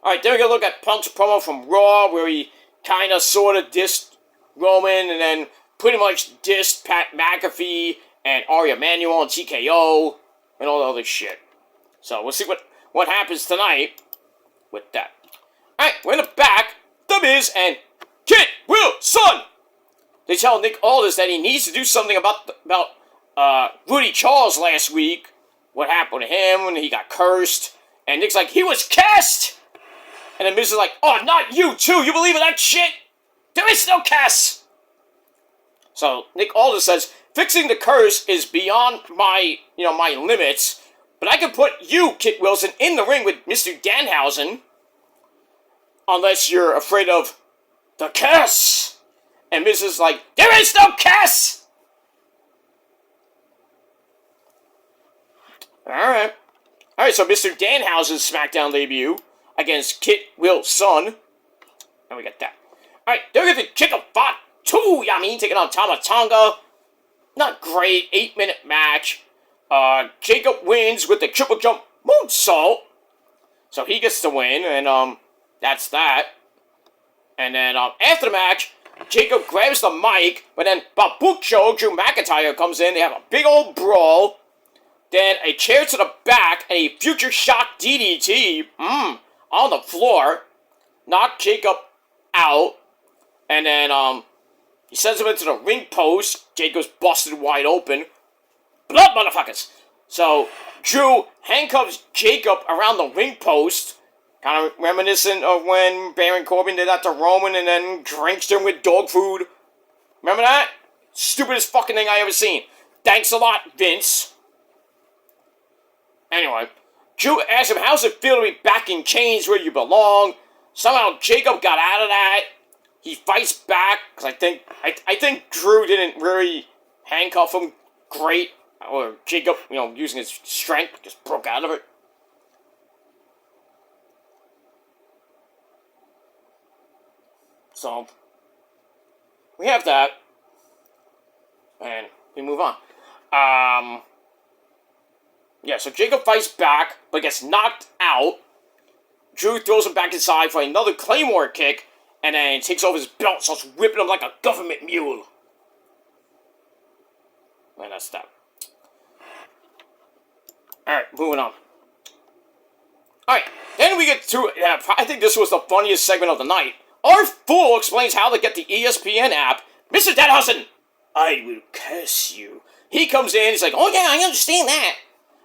Alright, then we're going to look at Punk's promo from Raw, where he kind of sort of dissed Roman, and then pretty much dissed Pat McAfee and Ari Emanuel and TKO and all the other shit. So we'll see what happens tonight with that. Alright, we're in the back. The Miz and Kit Wilson. They tell Nick Aldis that he needs to do something about Rudy Charles last week. What happened to him when he got cursed. And Nick's like, he was cursed! And then Miz is like, oh, not you too! You believe in that shit? There is no curse! So Nick Aldis says, fixing the curse is beyond my limits, but I can put you, Kit Wilson, in the ring with Mr. Danhausen, unless you're afraid of the curse. And Miz is like, there is no curse! Alright. Alright, so Mr. Danhausen's SmackDown debut against Kit Wilson. And we got that. Alright, then we got the Chick of Fatu, taking on Tama Tonga. Not great, 8-minute match. Jacob wins with the triple jump moonsault. So he gets the win, and that's that. And then after the match, Jacob grabs the mic, but then Babucho, Drew McIntyre, comes in. They have a big old brawl. Then a chair to the back and a future shock DDT on the floor. Knock Jacob out. And then he sends him into the ring post. Jacob's busted wide open. Blood, motherfuckers. So Drew handcuffs Jacob around the ring post. Kind of reminiscent of when Baron Corbin did that to Roman and then drenched him with dog food. Remember that? Stupidest fucking thing I ever seen. Thanks a lot, Vince. Anyway, Drew asks him, how's it feel to be back in chains where you belong? Somehow Jacob got out of that. He fights back, because I think Drew didn't really handcuff him great. Or Jacob, using his strength, just broke out of it. So, we have that. And we move on. Yeah, so Jacob fights back, but gets knocked out. Drew throws him back inside for another Claymore kick, and then takes off his belt, starts whipping him like a government mule. And that's that. Alright, moving on. Alright, then we get to, I think this was the funniest segment of the night. Our fool explains how to get the ESPN app. Mr. Danhausen, I will curse you. He comes in, he's like, oh yeah, I understand that.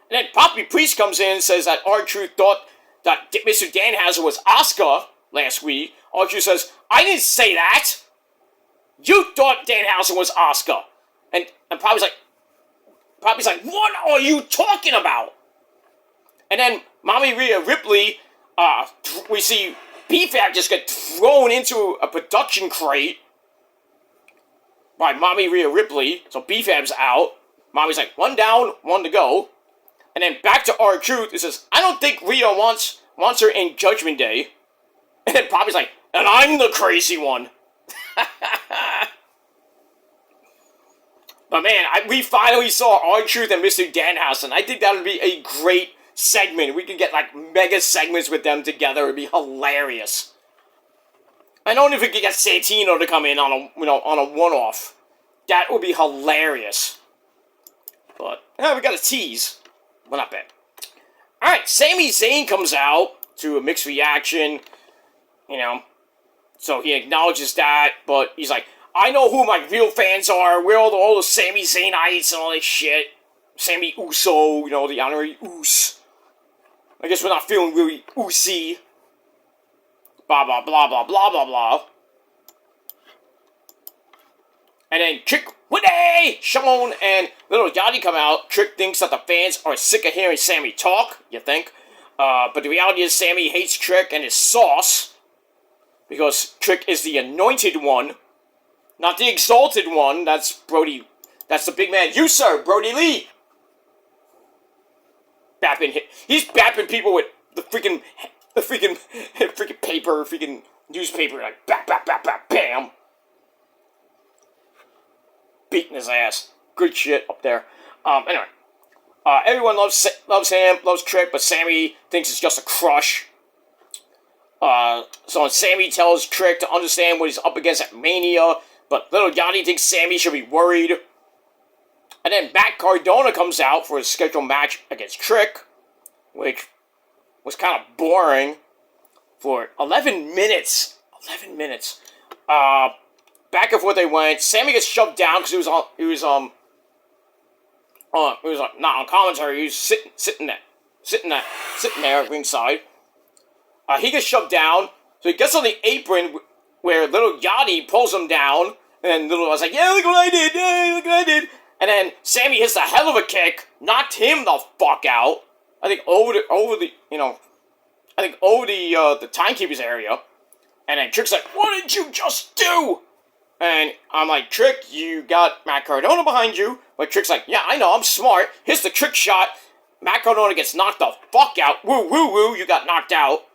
And then Poppy Priest comes in and says that R-Truth thought that Mr. Danhausen was Asuka last week. R-Truth says, I didn't say that. You thought Danhausen was Asuka. And Poppy's like, what are you talking about? And then Mommy Rhea Ripley, we see BFAB just get thrown into a production crate by Mommy Rhea Ripley. So BFAB's out. Mommy's like, one down, one to go. And then back to R-Truth. It says, I don't think Rhea wants her in Judgment Day. And then Poppy's like, and I'm the crazy one. But man, we finally saw R-Truth and Mr. Danhausen. I think that would be a great segment. We could get like mega segments with them together. It would be hilarious. I don't know if we could get Santino to come in on a one-off. That would be hilarious. But we got a tease. Well, not bad. Alright, Sami Zayn comes out to a mixed reaction. So he acknowledges that, but he's like, I know who my real fans are. We're all the Sami Zaynites and all this shit. Sami Uso, the honorary Us. I guess we're not feeling really Usy. Blah, blah, blah, blah, blah, blah, blah. And then Trick Willie, Sean, and Little Yachty come out. Trick thinks that the fans are sick of hearing Sammy talk, you think. But the reality is Sammy hates Trick and his sauce. Because Trick is the anointed one. Not the exalted one. That's Brody. That's the big man. You, sir, Brody Lee. He's bapping people with the freaking paper, freaking newspaper, like bap, bap, bap, bap, bam. Beating his ass. Good shit up there. Anyway. Everyone loves him, loves Trick, but Sammy thinks it's just a crush. So Sammy tells Trick to understand what he's up against at Mania, but Little Yachty thinks Sammy should be worried. And then Matt Cardona comes out for his scheduled match against Trick, which was kind of boring for 11 minutes. 11 minutes. Back and forth they went. Sammy gets shoved down because he was not on commentary. He was sitting there at ringside. He gets shoved down, so he gets on the apron where Little Yachty pulls him down, and Little was like, yeah, look what I did, look what I did. And then Sammy hits a hell of a kick, knocked him the fuck out. I think over the timekeeper's area. And then Trick's like, what did you just do? And I'm like, Trick, you got Matt Cardona behind you. But Trick's like, yeah, I know, I'm smart. Here's the trick shot. Matt Cardona gets knocked the fuck out. Woo, woo, woo, you got knocked out.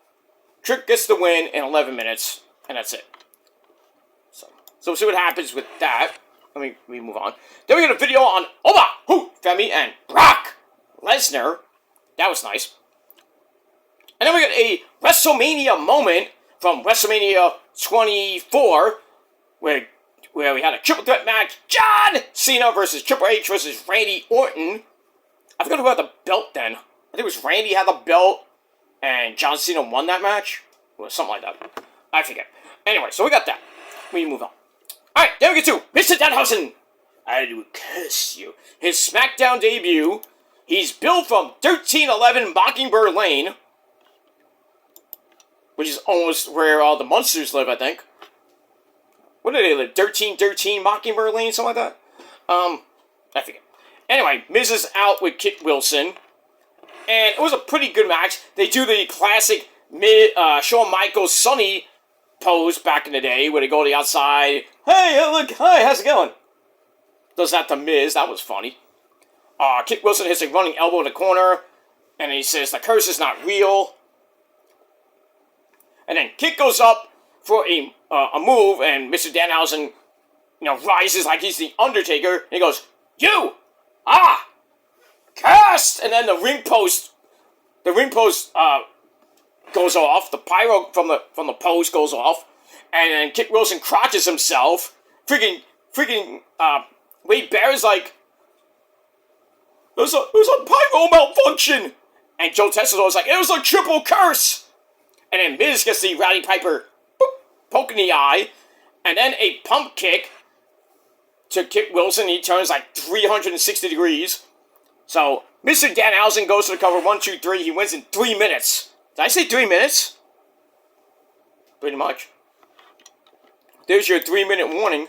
Trick gets the win in 11 minutes, and that's it. So we'll see what happens with that. Let me move on. Then we get a video on Femi and Brock Lesnar. That was nice. And then we get a WrestleMania moment from WrestleMania 24, where we had a triple threat match. John Cena versus Triple H versus Randy Orton. I forgot who had the belt then. I think it was Randy had the belt, and John Cena won that match. Or something like that. I forget. Anyway, so we got that. We move on. Alright, then we get to Mr. Danhausen. I will curse you. His SmackDown debut. He's billed from 1311 Mockingbird Lane, which is almost where all the monsters live, I think. What do they live? 1313 Mockingbird Lane, something like that? I forget. Anyway, Miz is out with Kit Wilson. And it was a pretty good match. They do the classic Shawn Michaels Sonny pose back in the day, where they go to the outside. Hey, look, hi, how's it going? Does that to Miz. That was funny. Kit Wilson hits a running elbow in the corner. And he says the curse is not real. And then Kit goes up for a move, and Mr. Danhausen, rises like he's the Undertaker. And he goes, "You! Cursed!" And then the ring post goes off. The pyro from the post goes off. And then Kit Wilson crotches himself. Freaking, Wade Barrett's like, it was a pyro malfunction. And Joe Tessitore's like, it was a triple curse. And then Miz gets the Rowdy Piper poke in the eye. And then a pump kick to Kit Wilson. He turns like 360 degrees. So, Mr. Danhausen goes to the cover 1, 2, 3. He wins in 3 minutes. Did I say 3 minutes? Pretty much. There's your 3-minute warning.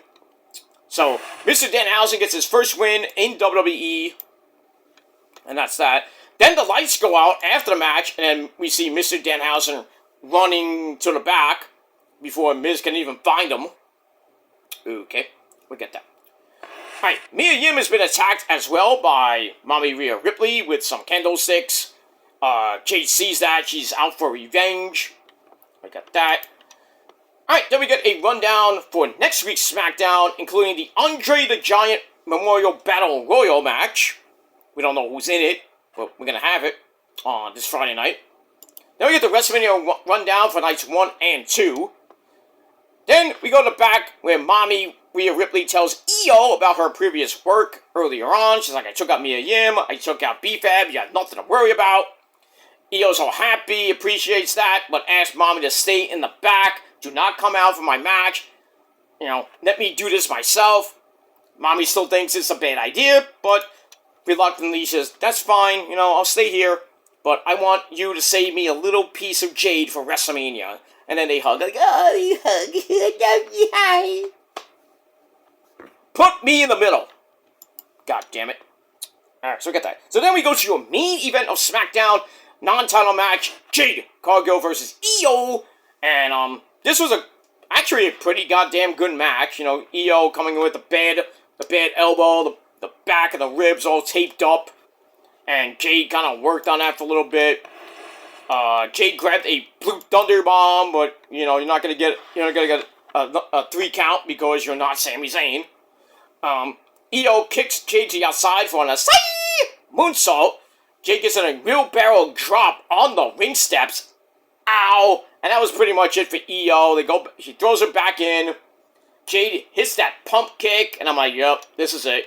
So, Mr. Danhausen gets his first win in WWE. And that's that. Then the lights go out after the match. And then we see Mr. Danhausen running to the back before Miz can even find him. Okay, we get that. Alright, Mia Yim has been attacked as well by Mommy Rhea Ripley with some candlesticks. Jade sees that. She's out for revenge. We got that. Alright, then we get a rundown for next week's SmackDown, including the Andre the Giant Memorial Battle Royal match. We don't know who's in it, but we're going to have it on this Friday night. Then we get the WrestleMania rundown for nights 1 and 2. Then we go to the back where Mommy Rhea Ripley tells Io about her previous work earlier on. She's like, I took out Mia Yim, I took out B-Fab, you have nothing to worry about. Io's all happy, appreciates that, but asks Mommy to stay in the back. Do not come out for my match. Let me do this myself. Mommy still thinks it's a bad idea, but reluctantly says, that's fine, I'll stay here. But I want you to save me a little piece of Jade for WrestleMania. And then they hug. Like, oh, you hug. Put me in the middle. God damn it. Alright, so we get that. So then we go to your main event of SmackDown. Non-title match. Jade Cargill versus Io. And, this was actually a pretty goddamn good match. Io coming in with the bad elbow, the back of the ribs all taped up. And Jade kind of worked on that for a little bit. Jade grabbed a Blue Thunder Bomb, but, you're not going to get a 3 count because you're not Sami Zayn. Io kicks Jade to the outside for an Asai moonsault. Jade gets in a wheelbarrow drop on the ring steps. Ow! And that was pretty much it for Io. She throws her back in. Jade hits that pump kick, and I'm like, yep, this is it.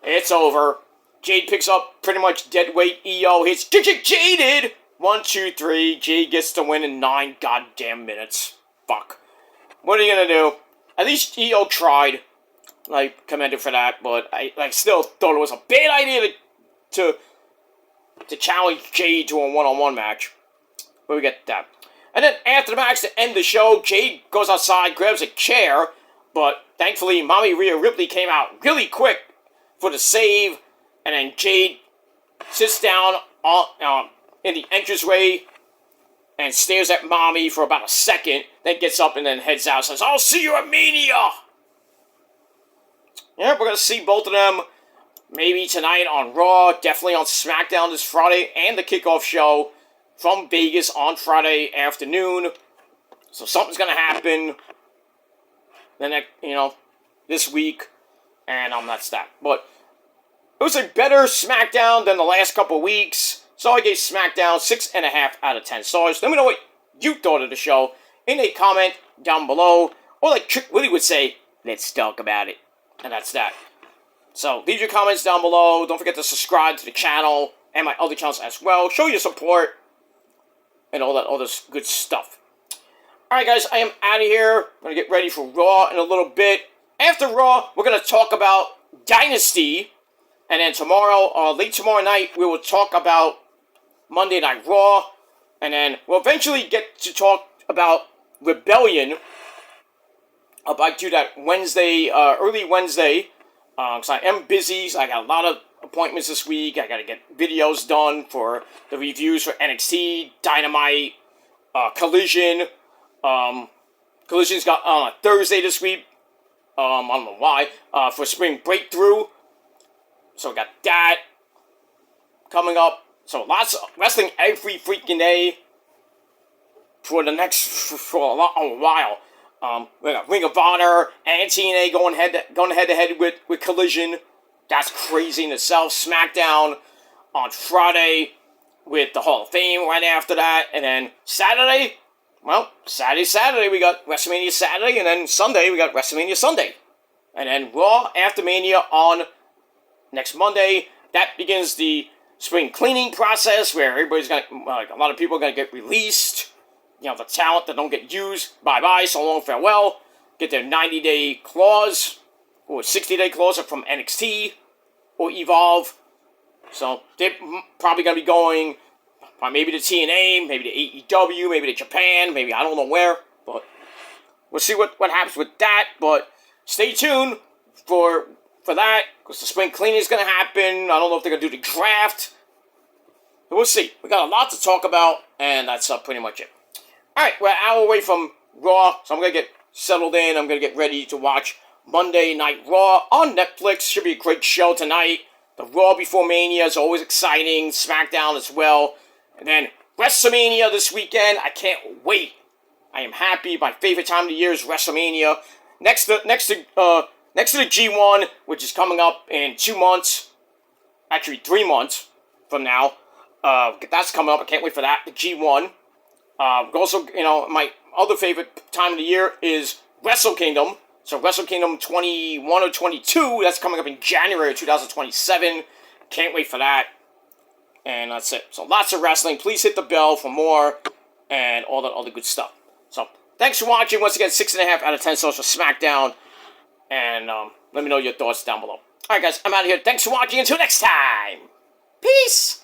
It's over. Jade picks up pretty much dead weight. Io hits Jaded. 1, 2, 3. Jade gets the win in 9 goddamn minutes. Fuck. What are you gonna do? At least Io tried. Commended for that, but I still thought it was a bad idea to challenge Jade to a one-on-one match. But we get that. And then after the match, to end the show, Jade goes outside, grabs a chair, but thankfully Mommy Rhea Ripley came out really quick for the save. And then Jade sits down in the entranceway and stares at Mommy for about a second, then gets up and then heads out and says, I'll see you at Mania! Yeah, we're going to see both of them maybe tonight on Raw, definitely on Smackdown this Friday, and the kickoff show from Vegas on Friday afternoon. So something's gonna happen the next, this week, and that's that. But it was a better Smackdown than the last couple of weeks, so I gave Smackdown 6.5 out of 10 stars. Let me know what you thought of the show in a comment down below, or like Trick Willie would say, let's talk about it. And that's that. So leave your comments down below. Don't forget to subscribe to the channel and my other channels as well. Show your support and all this good stuff. Alright guys, I am out of here. I'm going to get ready for Raw in a little bit. After Raw, we're going to talk about Dynasty. And then tomorrow, late tomorrow night, we will talk about Monday Night Raw. And then we'll eventually get to talk about Rebellion. I'll probably do that Wednesday, early Wednesday. Because I am busy, so I got a lot of appointments this week. I got to get videos done for the reviews for NXT, Dynamite, Collision. Collision's got on a Thursday this week. I don't know why. For Spring Breakthrough. So we got that coming up. So lots of wrestling every freaking day for the next for a while. We got Ring of Honor and TNA going head to head with Collision. That's crazy in itself. SmackDown on Friday with the Hall of Fame right after that, and then Saturday. Well, Saturday we got WrestleMania Saturday, and then Sunday we got WrestleMania Sunday, and then Raw after Mania on next Monday. That begins the spring cleaning process where everybody's gonna, a lot of people are gonna get released. The talent that don't get used, bye-bye, so long, farewell. Get their 90-day clause, or 60-day clause from NXT, or Evolve. So, they're probably going to be going, maybe to TNA, maybe to AEW, maybe to Japan, maybe I don't know where. But, we'll see what happens with that. But, stay tuned for that, because the spring cleaning is going to happen. I don't know if they're going to do the draft. But we'll see. We got a lot to talk about, and that's pretty much it. Alright, we're an hour away from Raw, so I'm going to get settled in. I'm going to get ready to watch Monday Night Raw on Netflix. Should be a great show tonight. The Raw before Mania is always exciting. SmackDown as well. And then WrestleMania this weekend. I can't wait. I am happy. My favorite time of the year is WrestleMania. Next to the G1, which is coming up in 2 months. Actually, 3 months from now. That's coming up. I can't wait for that. The G1. Also, my other favorite time of the year is Wrestle Kingdom. So Wrestle Kingdom 21 or 22, that's coming up in January 2027. Can't wait for that. And that's it. So lots of wrestling. Please hit the bell for more and all that other good stuff. So thanks for watching. Once again, 6.5 out of 10 stars for SmackDown. And let me know your thoughts down below. Alright guys, I'm out of here. Thanks for watching. Until next time. Peace.